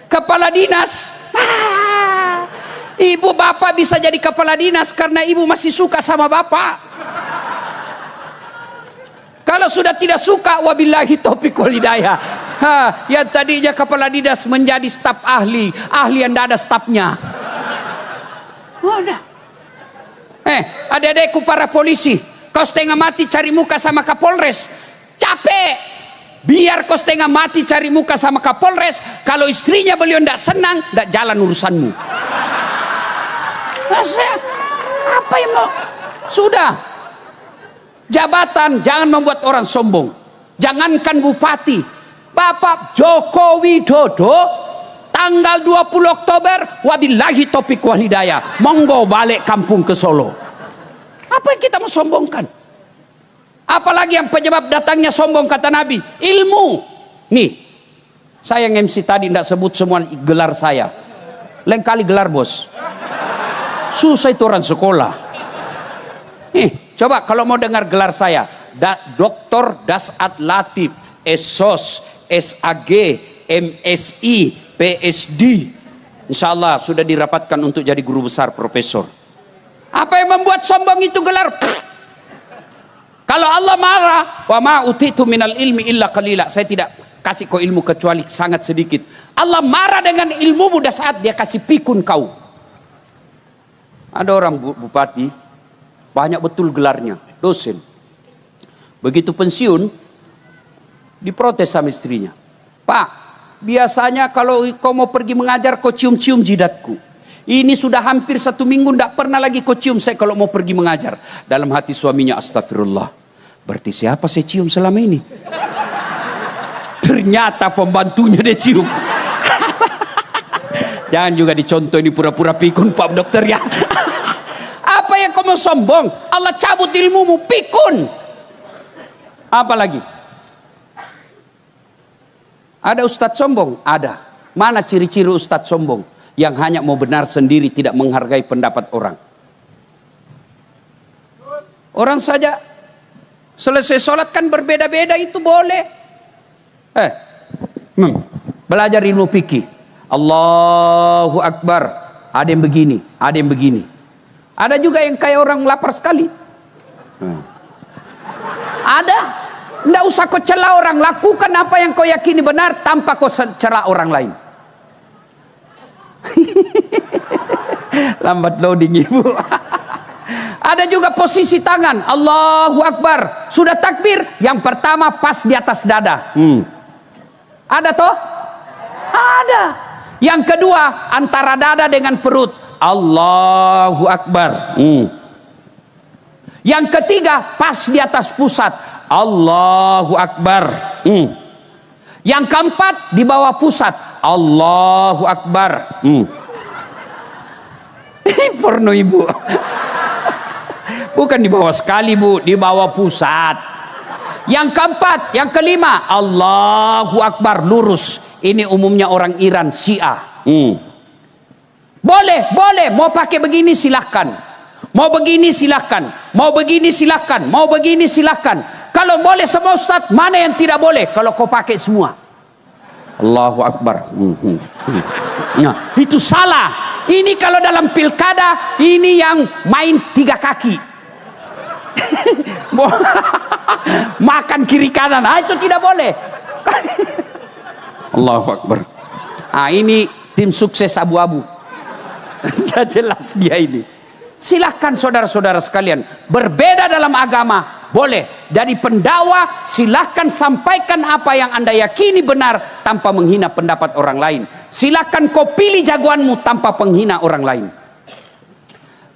Kepala dinas. Ibu bapak bisa jadi kepala dinas karena ibu masih suka sama bapak. Kalau sudah tidak suka, wabillahi taufiq wal hidayah. Yang tadinya kepala dinas menjadi staf ahli, ahli yang tidak ada stafnya. Udah. Adik-adikku para polisi, kau setengah mati cari muka sama Kapolres, capek. Biar kau setengah mati cari muka sama Kapolres, kalau istrinya beliau tidak senang, tidak jalan urusanmu. Apa yang mau? Sudah. Jabatan jangan membuat orang sombong. Jangankan bupati, Bapak Joko Widodo tanggal 20 Oktober wabillahi taufiq wal hidayah monggo balik kampung ke Solo. Apa yang kita mau sombongkan? Apalagi yang penyebab datangnya sombong kata Nabi, ilmu. Nih, saya yang MC tadi tidak sebut semua gelar saya. Lain kali gelar bos. Susah itu orang sekolah. Coba kalau mau dengar gelar saya, Dr. Dasat Latif, SOS, SAG, MSI, PSD. Insya Allah sudah dirapatkan untuk jadi guru besar profesor. Apa yang membuat sombong itu gelar? Kalau Allah marah, wa ma utitu minal ilmi illa qalila. Saya tidak kasih kau ilmu kecuali sangat sedikit. Allah marah dengan ilmumu pada saat dia kasih pikun kau. Ada orang bupati, banyak betul gelarnya, dosen. Begitu pensiun, diprotes sama istrinya. Pak, biasanya kalau kau mau pergi mengajar, kau cium-cium jidatku. Ini sudah hampir 1 minggu, tidak pernah lagi kau cium saya kalau mau pergi mengajar. Dalam hati suaminya, astagfirullah. Berarti siapa saya cium selama ini? Ternyata pembantunya dia cium. Jangan juga dicontoh ini pura-pura pikun Pak Dokter ya. Apa yang kau mau sombong? Allah cabut ilmumu, pikun. Apa lagi? Ada ustadz sombong? Ada. Mana ciri-ciri ustadz sombong? Yang hanya mau benar sendiri, tidak menghargai pendapat orang. Orang saja selesai sholat kan berbeda-beda, itu boleh. Belajar ilmu fikih. Allahu Akbar. Ada yang begini, ada yang begini. Ada juga yang kayak orang lapar sekali. Ada. Nggak usah kau cela orang, lakukan apa yang kau yakini benar tanpa kau cela orang lain. Lambat loading ibu. Ada juga posisi tangan, Allahu Akbar. Sudah takbir, yang pertama pas di atas dada. Ada toh? Ada. Yang kedua antara dada dengan perut, Allahu Akbar. Yang ketiga pas di atas pusat, Allahu Akbar. Yang keempat di bawah pusat, Allahu Akbar. Porno ibu. Bukan di bawah sekali bu, di bawah pusat. Yang keempat, yang kelima, Allahu Akbar lurus. Ini umumnya orang Iran, Syiah. Boleh, boleh. Mau pakai begini silahkan. Mau begini silahkan. Mau begini silahkan. Mau begini silahkan. Kalau boleh semua Ustaz, mana yang tidak boleh? Kalau kau pakai semua. Allahu Akbar. Nah, itu salah. Ini kalau dalam pilkada, ini yang main 3 kaki. Makan kiri kanan, itu tidak boleh. Allahu Akbar. Ini tim sukses abu-abu. Tidak jelas dia ini. Silahkan saudara-saudara sekalian, berbeda dalam agama boleh. Dari pendakwa silahkan sampaikan apa yang anda yakini benar tanpa menghina pendapat orang lain. Silahkan kau pilih jagoanmu tanpa penghina orang lain.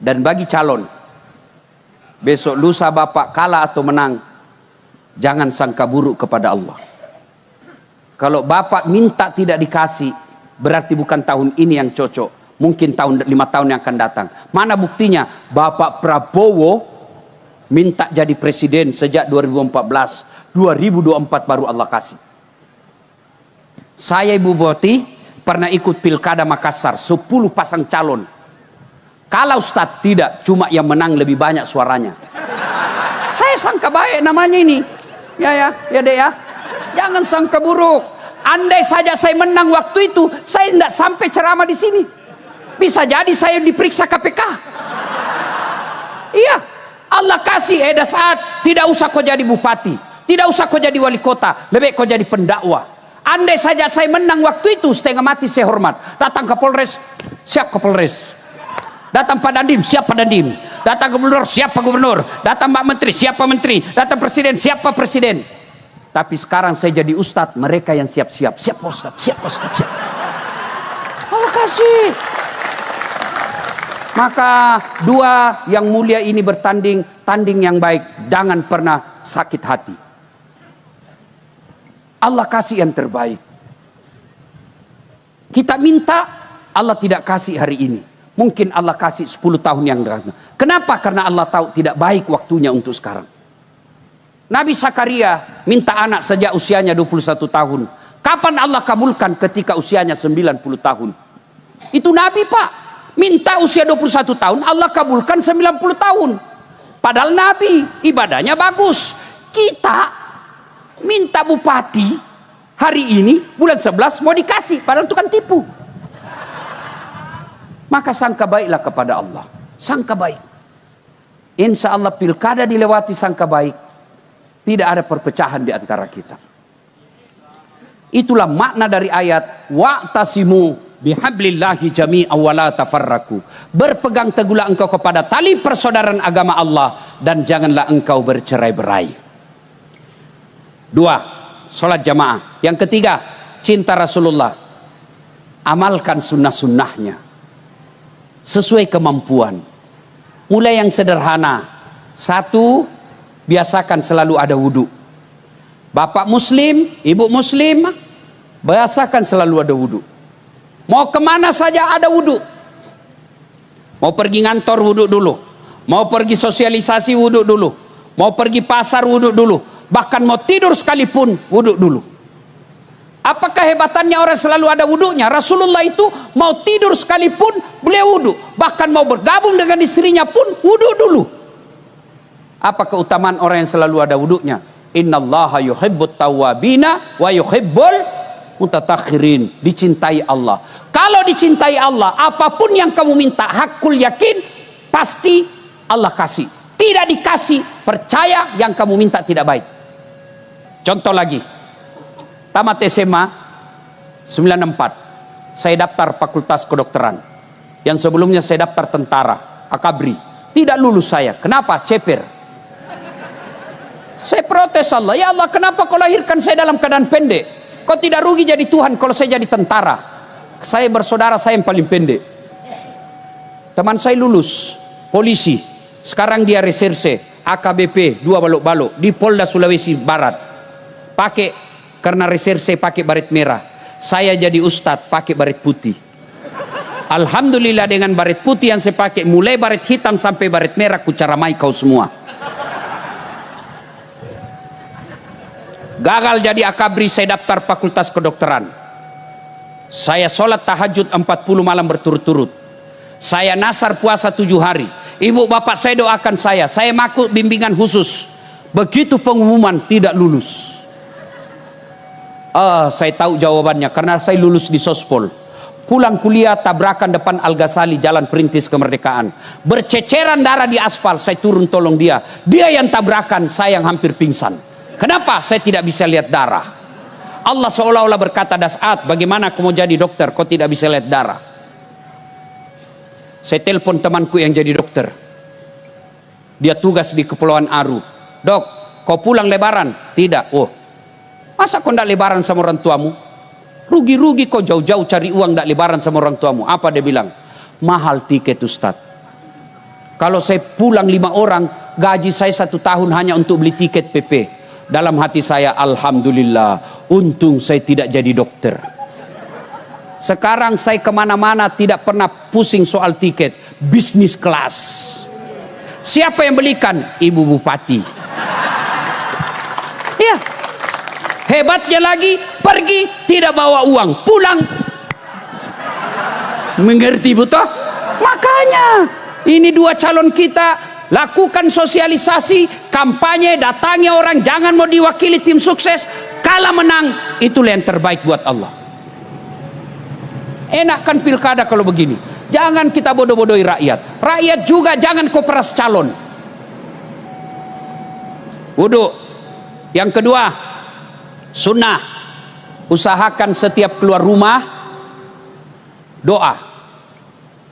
Dan bagi calon, besok lusa bapak kalah atau menang, jangan sangka buruk kepada Allah. Kalau bapak minta tidak dikasih, berarti bukan tahun ini yang cocok. Mungkin 5 tahun yang akan datang. Mana buktinya? Bapak Prabowo minta jadi presiden sejak 2014. 2024 baru Allah kasih. Saya Ibu Boti pernah ikut pilkada Makassar. 10 pasang calon. Kalau Ustadz tidak, cuma yang menang lebih banyak suaranya. Saya sangka baik namanya ini. Ya dek ya. Jangan sangka buruk. Andai saja saya menang waktu itu, saya tidak sampai ceramah di sini. Bisa jadi saya diperiksa KPK. Iya, Allah kasih saat tidak usah kau jadi bupati, tidak usah kau jadi wali kota, lebih kau jadi pendakwa. Andai saja saya menang waktu itu, setengah mati saya hormat. Datang ke Polres, siap ke Polres. Datang Pak Dandim, siap Pak Dandim. Datang Gubernur, siap Pak Gubernur. Datang Pak Menteri, siap Pak Menteri. Datang Presiden, siap Pak Presiden. Tapi sekarang saya jadi Ustadz, mereka yang siap-siap. Siap Pak Ustadz, siap Pak Ustadz, siap. Allah kasih. Maka dua yang mulia ini bertanding, tanding yang baik. Jangan pernah sakit hati. Allah kasih yang terbaik. Kita minta, Allah tidak kasih hari ini. Mungkin Allah kasih 10 tahun yang datang. Kenapa? Karena Allah tahu tidak baik waktunya untuk sekarang. Nabi Zakaria minta anak sejak usianya 21 tahun. Kapan Allah kabulkan? Ketika usianya 90 tahun. Itu Nabi Pak. Minta usia 21 tahun, Allah kabulkan 90 tahun. Padahal Nabi ibadahnya bagus. Kita minta bupati hari ini bulan 11 mau dikasih, padahal itu kan tipu. Maka sangka baiklah kepada Allah. Sangka baik. Insya Allah pilkada dilewati sangka baik. Tidak ada perpecahan di antara kita. Itulah makna dari ayat wa'tasimu bihablillahi jami'an wa la tafarraku. Berpegang teguhlah engkau kepada tali persaudaraan agama Allah dan janganlah engkau bercerai-berai. 2. Salat jamaah. Yang ketiga, cinta Rasulullah. Amalkan sunnah-sunnahnya sesuai kemampuan. Mulai yang sederhana. 1, biasakan selalu ada wudu. Bapak muslim, ibu muslim, biasakan selalu ada wudu. Mau kemana saja ada wudu. Mau pergi ngantor wudu dulu. Mau pergi sosialisasi wudu dulu. Mau pergi pasar wudu dulu. Bahkan mau tidur sekalipun wudu dulu. Apa kehebatannya orang selalu ada wudunya? Rasulullah itu mau tidur sekalipun beliau wudu. Bahkan mau bergabung dengan istrinya pun wudu dulu. Apa keutamaan orang yang selalu ada wudunya? Innallaha yuhibbut tawwabina wa yuhibbul Mutatakhirin, dicintai Allah. Kalau dicintai Allah, apapun yang kamu minta, hakul yakin, pasti Allah kasih. Tidak dikasih, percaya yang kamu minta tidak baik. Contoh lagi, tamat SMA 94, saya daftar fakultas kedokteran. Yang sebelumnya saya daftar tentara, akabri. Tidak lulus saya. Kenapa? Ceper. Saya protes Allah, ya Allah kenapa kau lahirkan saya dalam keadaan pendek? Kau tidak rugi jadi Tuhan kalau saya jadi tentara. Saya bersaudara saya yang paling pendek. Teman saya lulus polisi, sekarang dia reserse AKBP 2 balok-balok di Polda Sulawesi Barat. Pakai karena reserse pakai baret merah. Saya jadi ustadz pakai baret putih. Alhamdulillah dengan baret putih yang saya pakai, mulai baret hitam sampai baret merah, ku caramai kau semua. Gagal jadi akabri, saya daftar fakultas kedokteran. Saya sholat tahajud 40 malam berturut-turut. Saya nasar puasa 7 hari. Ibu bapak saya doakan saya masuk bimbingan khusus. Begitu pengumuman tidak lulus. Saya tahu jawabannya karena saya lulus di Sospol. Pulang kuliah tabrakan depan Al Ghazali, Jalan Perintis Kemerdekaan. Berceceran darah di aspal, saya turun tolong dia. Dia yang tabrakan, saya yang hampir pingsan. Kenapa? Saya tidak bisa lihat darah. Allah seolah-olah berkata, Das'at, bagaimana kau mau jadi dokter, kau tidak bisa lihat darah. Saya telepon temanku yang jadi dokter. Dia tugas di Kepulauan Aru. Dok, kau pulang lebaran? Tidak. Oh, masa kau tidak lebaran sama orang tuamu? Rugi-rugi kau jauh-jauh cari uang tidak lebaran sama orang tuamu. Apa dia bilang? Mahal tiket Ustaz. Kalau saya pulang 5 orang, gaji saya 1 tahun hanya untuk beli tiket PP. Dalam hati saya, alhamdulillah, untung saya tidak jadi dokter. Sekarang saya kemana-mana tidak pernah pusing soal tiket, bisnis kelas. Siapa yang belikan? Ibu Bupati. Ya, hebatnya lagi, pergi tidak bawa uang, pulang. Mengerti betul? Makanya ini 2 calon kita. Lakukan sosialisasi, kampanye, datangi orang, jangan mau diwakili tim sukses. Kalah menang, itulah yang terbaik buat Allah. Enak kan pilkada kalau begini. Jangan kita bodoh-bodohi rakyat. Rakyat juga jangan kau peras calon. Wudhu. Yang kedua, sunnah. Usahakan setiap keluar rumah, doa.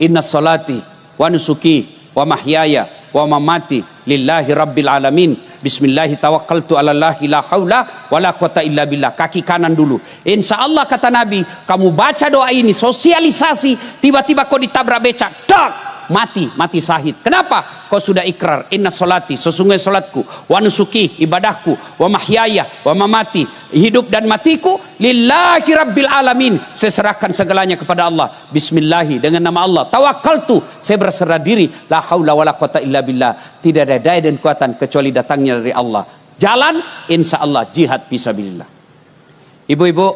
Inna salati wa nusuki wa mahyaya wa mamati lillahi rabbil alamin, bismillahi tawakkaltu ala allahi la haula wala quwata illa billah. Kaki kanan dulu, insya Allah kata Nabi, kamu baca doa ini, sosialisasi, tiba-tiba kau ditabrak becak, dak, mati syahid. Kenapa? Kau sudah ikrar, inna solati, sesungguhnya solatku, wa nusuki, ibadahku, wa mahyaya, wa mamati, hidup dan matiku, lillahi rabbil alamin, saya serahkan segalanya kepada Allah. Bismillahi, dengan nama Allah, tawakkaltu, saya berserah diri, la haula wala quwata illa billah, tidak ada daya dan kekuatan kecuali datangnya dari Allah. Jalan, insya Allah jihad fisabilillah. Ibu-ibu,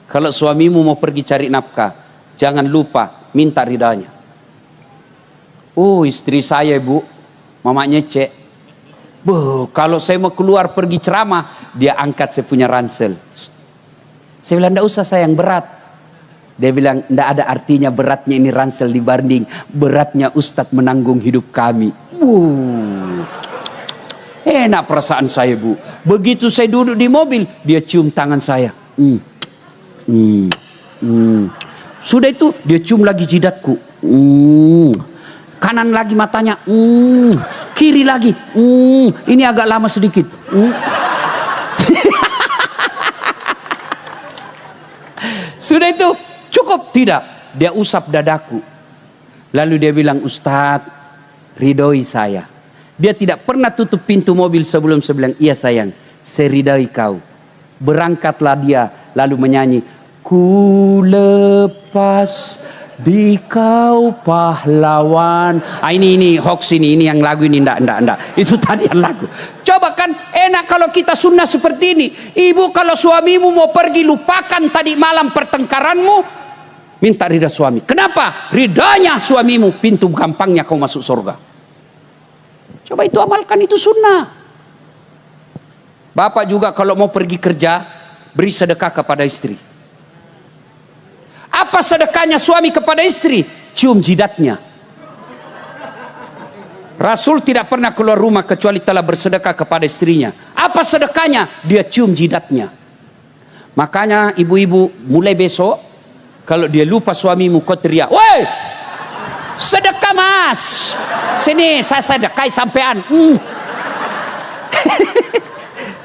kalau suamimu mau pergi cari nafkah, jangan lupa minta ridhanya. Istri saya bu, mamanya cek. Kalau saya mau keluar pergi ceramah, dia angkat saya punya ransel. Saya bilang, enggak usah sayang, berat. Dia bilang, enggak ada artinya beratnya ini ransel dibanding beratnya Ustadz menanggung hidup kami. Enak perasaan saya bu. Begitu saya duduk di mobil, dia cium tangan saya. Sudah itu, dia cium lagi jidatku. Kanan lagi matanya, kiri lagi, ini agak lama sedikit. Sudah itu cukup tidak? Dia usap dadaku. Lalu dia bilang, Ustadz, ridhoi saya. Dia tidak pernah tutup pintu mobil sebelum saya bilang, iya sayang, saya ridhoi kau. Berangkatlah dia, lalu menyanyi, ku lepas di kau pahlawan. Ini hoax ini yang lagu ini enggak. Itu tadi yang lagu. Coba kan enak kalau kita sunnah seperti ini. Ibu kalau suamimu mau pergi, lupakan tadi malam pertengkaranmu, minta ridha suami. Kenapa? Ridhanya suamimu, pintu gampangnya kau masuk surga. Coba itu amalkan, itu sunnah. Bapak juga kalau mau pergi kerja, beri sedekah kepada istri. Apa sedekahnya suami kepada istri? Cium jidatnya. Rasul tidak pernah keluar rumah kecuali telah bersedekah kepada istrinya. Apa sedekahnya? Dia cium jidatnya. Makanya ibu-ibu, mulai besok kalau dia lupa suamimu, kau teriak, "Woi, sedekah mas, sini saya sedekah sampean."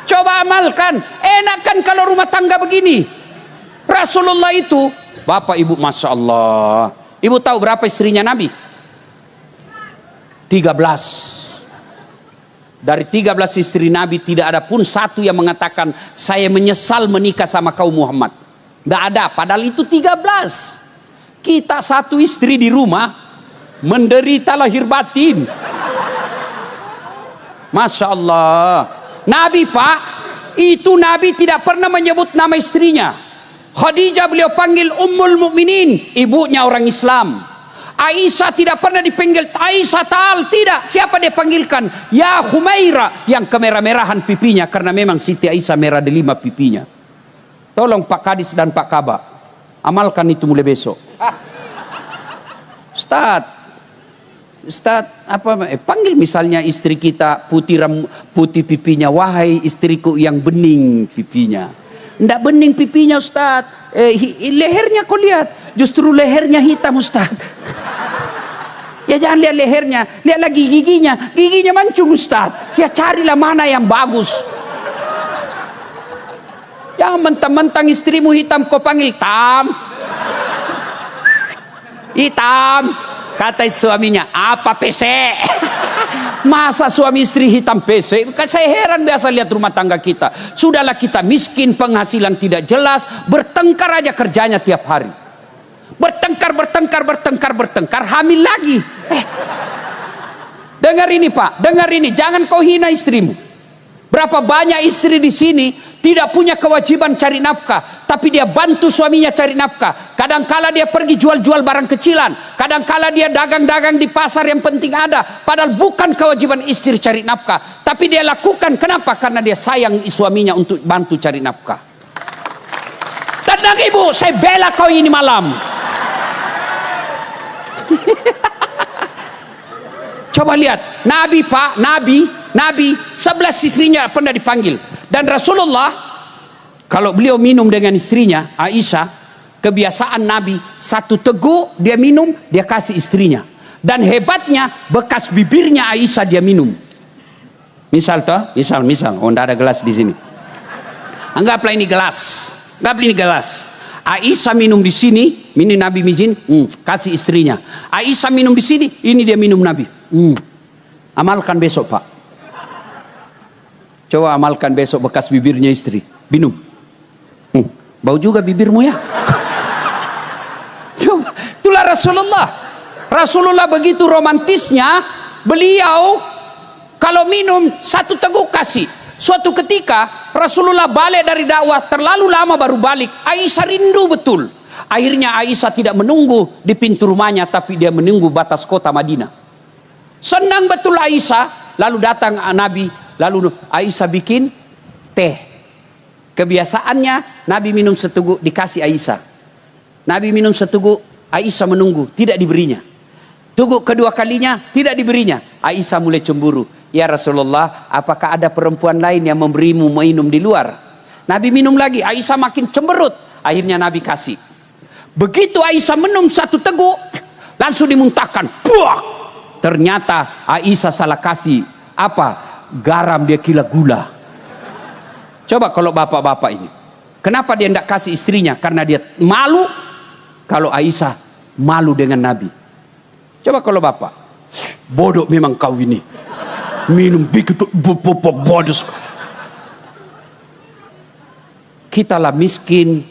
Coba amalkan. Enak kan kalau rumah tangga begini. Rasulullah itu, bapak ibu, masya Allah, ibu tahu berapa istrinya Nabi? 13. Dari 13 istri Nabi tidak ada pun satu yang mengatakan saya menyesal menikah sama kau Muhammad. Tidak ada, padahal itu 13. Kita satu istri di rumah menderita lahir batin. Masya Allah. Nabi Pak, itu Nabi tidak pernah menyebut nama istrinya. Khadijah beliau panggil Ummul Mukminin, ibunya orang Islam. Aisyah tidak pernah dipanggil Aisyah Ta'al, tidak. Siapa dia panggilkan? Ya Humaira, yang kemerah-merahan pipinya karena memang Siti Aisyah merah delima pipinya. Tolong Pak Kadis dan Pak Kaba, amalkan itu mulai besok. Ustaz, panggil misalnya istri kita putih pipinya, wahai istriku yang bening pipinya. Tidak bening pipinya Ustaz, lehernya kau lihat, justru lehernya hitam Ustaz. Ya jangan lihat lehernya, lihat lagi giginya mancung Ustaz. Ya carilah mana yang bagus. Jangan mentang-mentang istrimu hitam kau panggil hitam. Kata suaminya, apa pesek? Masa suami istri hitam pesek? Saya heran biasa lihat rumah tangga kita. Sudahlah kita miskin, penghasilan tidak jelas, bertengkar aja kerjanya tiap hari. Bertengkar, hamil lagi. Dengar ini Pak, dengar ini, jangan kau hina istrimu. Berapa banyak istri di sini tidak punya kewajiban cari nafkah, tapi dia bantu suaminya cari nafkah. Kadangkala dia pergi jual-jual barang kecilan, kadangkala dia dagang-dagang di pasar yang penting ada, padahal bukan kewajiban istri cari nafkah, tapi dia lakukan. Kenapa? Karena dia sayang suaminya untuk bantu cari nafkah. Tenang ibu, saya bela kau ini malam. Coba lihat, Nabi Pak, Nabi 11 istrinya pernah dipanggil. Dan Rasulullah kalau beliau minum dengan istrinya Aisyah, kebiasaan Nabi satu teguk dia minum, dia kasih istrinya. Dan hebatnya bekas bibirnya Aisyah dia minum. Misal, oh tidak ada gelas di sini. Anggaplah ini gelas. Aisyah minum di sini, minum Nabi mijin, kasih istrinya. Aisyah minum di sini, ini dia minum Nabi. Amalkan besok Pak. Coba amalkan besok bekas bibirnya istri, minum. Bau juga bibirmu ya. Coba, itulah Rasulullah. Rasulullah begitu romantisnya, beliau kalau minum satu teguk kasih. Suatu ketika Rasulullah balik dari dakwah, terlalu lama baru balik. Aisyah rindu betul. Akhirnya Aisyah tidak menunggu di pintu rumahnya, tapi dia menunggu batas kota Madinah. Senang betul Aisyah. Lalu datang Nabi, lalu Aisyah bikin teh. Kebiasaannya Nabi minum seteguk dikasih Aisyah. Nabi minum seteguk, Aisyah menunggu, tidak diberinya. Teguk kedua kalinya tidak diberinya. Aisyah mulai cemburu. Ya Rasulullah, apakah ada perempuan lain yang memberimu minum di luar? Nabi minum lagi, Aisyah makin cemberut. Akhirnya Nabi kasih. Begitu Aisyah minum satu teguk, langsung dimuntahkan. Buah! Ternyata Aisyah salah kasih garam, dia kira gula. Coba kalau bapak-bapak ini, kenapa dia tidak kasih istrinya? Karena dia malu. Kalau Aisyah malu dengan Nabi. Coba kalau bapak, bodoh memang kau ini, minum begitu bodoh. Kita lah miskin,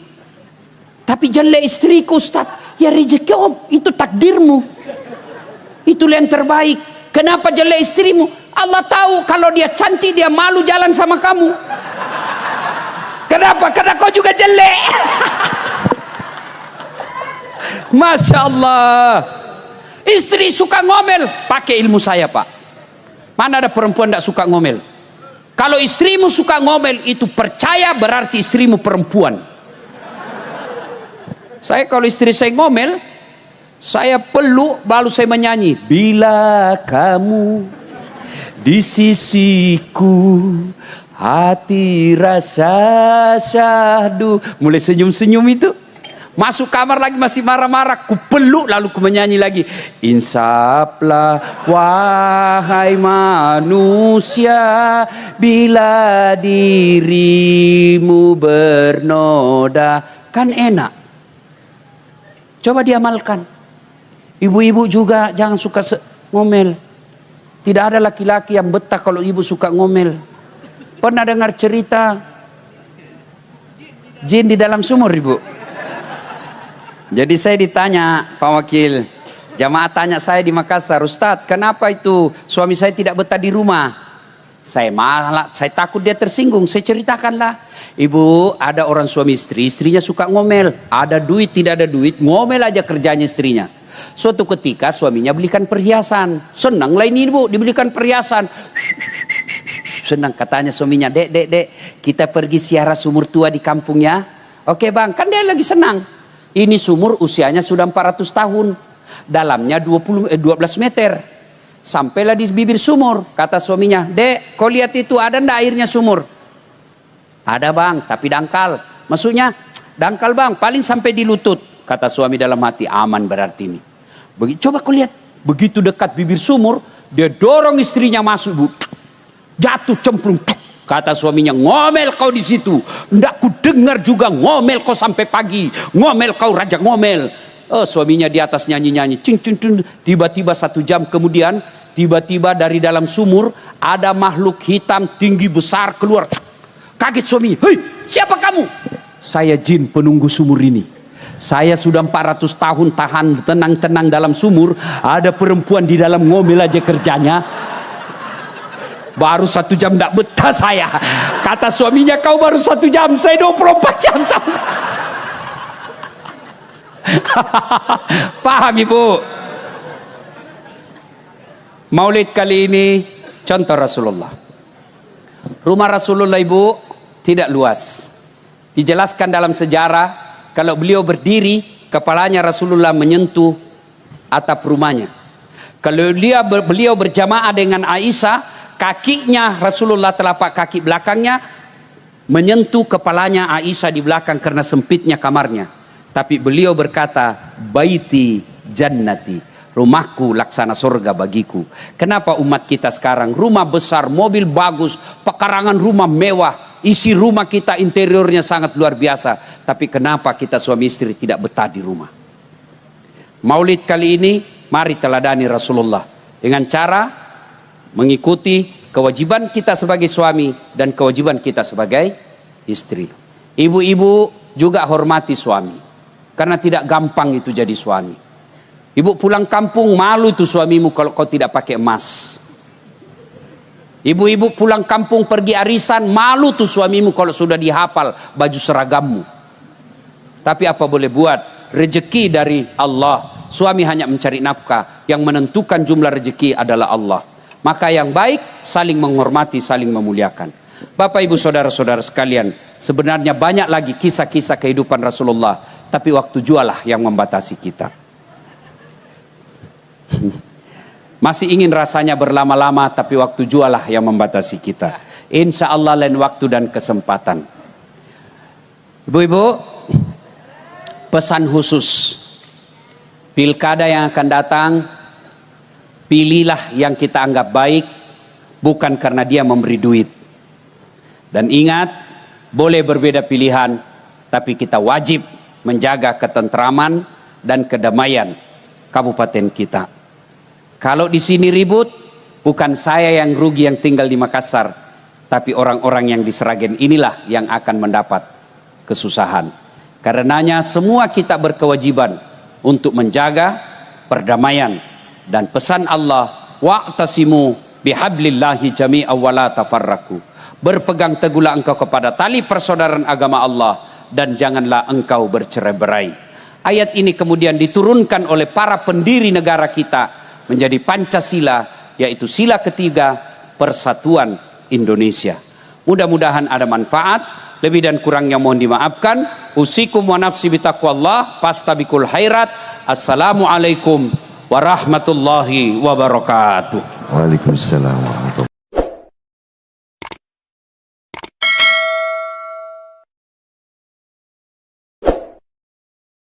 tapi jelek istriku Ustaz. Ya rezeki om, itu takdirmu. Itulah yang terbaik. Kenapa jelek istrimu? Allah tahu kalau dia cantik dia malu jalan sama kamu. Kenapa? Karena kau juga jelek. Masya Allah. Istri suka ngomel, pakai ilmu saya Pak. Mana ada perempuan tidak suka ngomel? Kalau istrimu suka ngomel, itu percaya berarti istrimu perempuan. Saya kalau istri saya ngomel, saya peluk lalu saya menyanyi, bila kamu di sisiku, hati rasa syahdu. Mulai senyum-senyum itu. Masuk kamar lagi masih marah-marah, ku peluk lalu ku menyanyi lagi, insaflah wahai manusia, bila dirimu bernoda. Kan enak, coba diamalkan. Ibu-ibu juga jangan suka ngomel. Tidak ada laki-laki yang betah kalau ibu suka ngomel. Pernah dengar cerita jin di dalam sumur, ibu? Jadi saya ditanya, Pak Wakil, jamaah tanya saya di Makassar, Ustadz, kenapa itu suami saya tidak betah di rumah? Saya takut dia tersinggung. Saya ceritakanlah, ibu, ada orang suami istri, istrinya suka ngomel, ada duit tidak ada duit, ngomel aja kerjanya istrinya. Suatu ketika suaminya belikan perhiasan, senang lah ini ibu, dibelikan perhiasan. Senang, katanya suaminya, dek, kita pergi ziarah sumur tua di kampung ya. Oke bang, kan dia lagi senang. Ini sumur usianya sudah 400 tahun. Dalamnya 12 meter. Sampailah di bibir sumur. Kata suaminya, dek, kau lihat itu ada ndak airnya sumur? Ada bang, tapi dangkal. Maksudnya, dangkal bang, paling sampai di lutut. Kata suami dalam hati, aman berarti ini. Coba kau lihat, begitu dekat bibir sumur, dia dorong istrinya masuk, bu. Jatuh cemplung. Kata suaminya, ngomel kau di situ. Ndak ku dengar juga ngomel kau sampai pagi. Ngomel kau raja ngomel. Oh, suaminya di atas nyanyi-nyanyi. Cing, cing, cing. Tiba-tiba 1 jam kemudian, tiba-tiba dari dalam sumur ada makhluk hitam tinggi besar keluar. Kaget suami. Hei, siapa kamu? Saya jin penunggu sumur ini. Saya sudah 400 tahun tahan tenang-tenang dalam sumur. Ada perempuan di dalam ngomel aja kerjanya. Baru 1 jam tidak betah saya. Kata suaminya, kau baru 1 jam, saya 24 jam sama. Paham ibu? Maulid kali ini contoh Rasulullah. Rumah Rasulullah ibu tidak luas. Dijelaskan dalam sejarah, kalau beliau berdiri, kepalanya Rasulullah menyentuh atap rumahnya. Kalau beliau berjamaah dengan Aisyah, kakinya Rasulullah, telapak kaki belakangnya menyentuh kepalanya Aisyah di belakang karena sempitnya kamarnya. Tapi beliau berkata, baiti jannati, rumahku laksana surga bagiku. Kenapa umat kita sekarang rumah besar, mobil bagus, pekarangan rumah mewah, isi rumah kita interiornya sangat luar biasa, tapi kenapa kita suami istri tidak betah di rumah? Maulid kali ini mari teladani Rasulullah dengan cara mengikuti kewajiban kita sebagai suami dan kewajiban kita sebagai istri. Ibu-ibu juga hormati suami, karena tidak gampang itu jadi suami. Ibu pulang kampung malu tuh suamimu kalau kau tidak pakai emas. Ibu-ibu pulang kampung pergi arisan, malu tuh suamimu kalau sudah dihafal baju seragammu. Tapi apa boleh buat, rezeki dari Allah. Suami hanya mencari nafkah, yang menentukan jumlah rezeki adalah Allah. Maka yang baik saling menghormati, saling memuliakan. Bapak ibu saudara-saudara sekalian, sebenarnya banyak lagi kisah-kisah kehidupan Rasulullah, tapi waktu jualah yang membatasi kita. Masih ingin rasanya berlama-lama, tapi waktu jualah yang membatasi kita. Insya Allah lain waktu dan kesempatan. Ibu-ibu, pesan khusus pilkada yang akan datang, pilihlah yang kita anggap baik, bukan karena dia memberi duit. Dan ingat, boleh berbeda pilihan, tapi kita wajib menjaga ketentraman dan kedamaian kabupaten kita. Kalau di sini ribut, bukan saya yang rugi yang tinggal di Makassar, tapi orang-orang yang di Sragen inilah yang akan mendapat kesusahan. Karenanya semua kita berkewajiban untuk menjaga perdamaian. Dan pesan Allah, wa'tasimu bihablillahi jami'an wa la tafarraqu. Berpegang teguhlah engkau kepada tali persaudaraan agama Allah dan janganlah engkau bercerai-berai. Ayat ini kemudian diturunkan oleh para pendiri negara kita menjadi Pancasila, yaitu sila ketiga Persatuan Indonesia. Mudah-mudahan ada manfaat. Lebih dan kurangnya mohon dimaafkan. Usikum wa nafsi bitaqwallah, fastabiqul khairat. Assalamualaikum warahmatullahi wabarakatuh. Waalaikumsalam.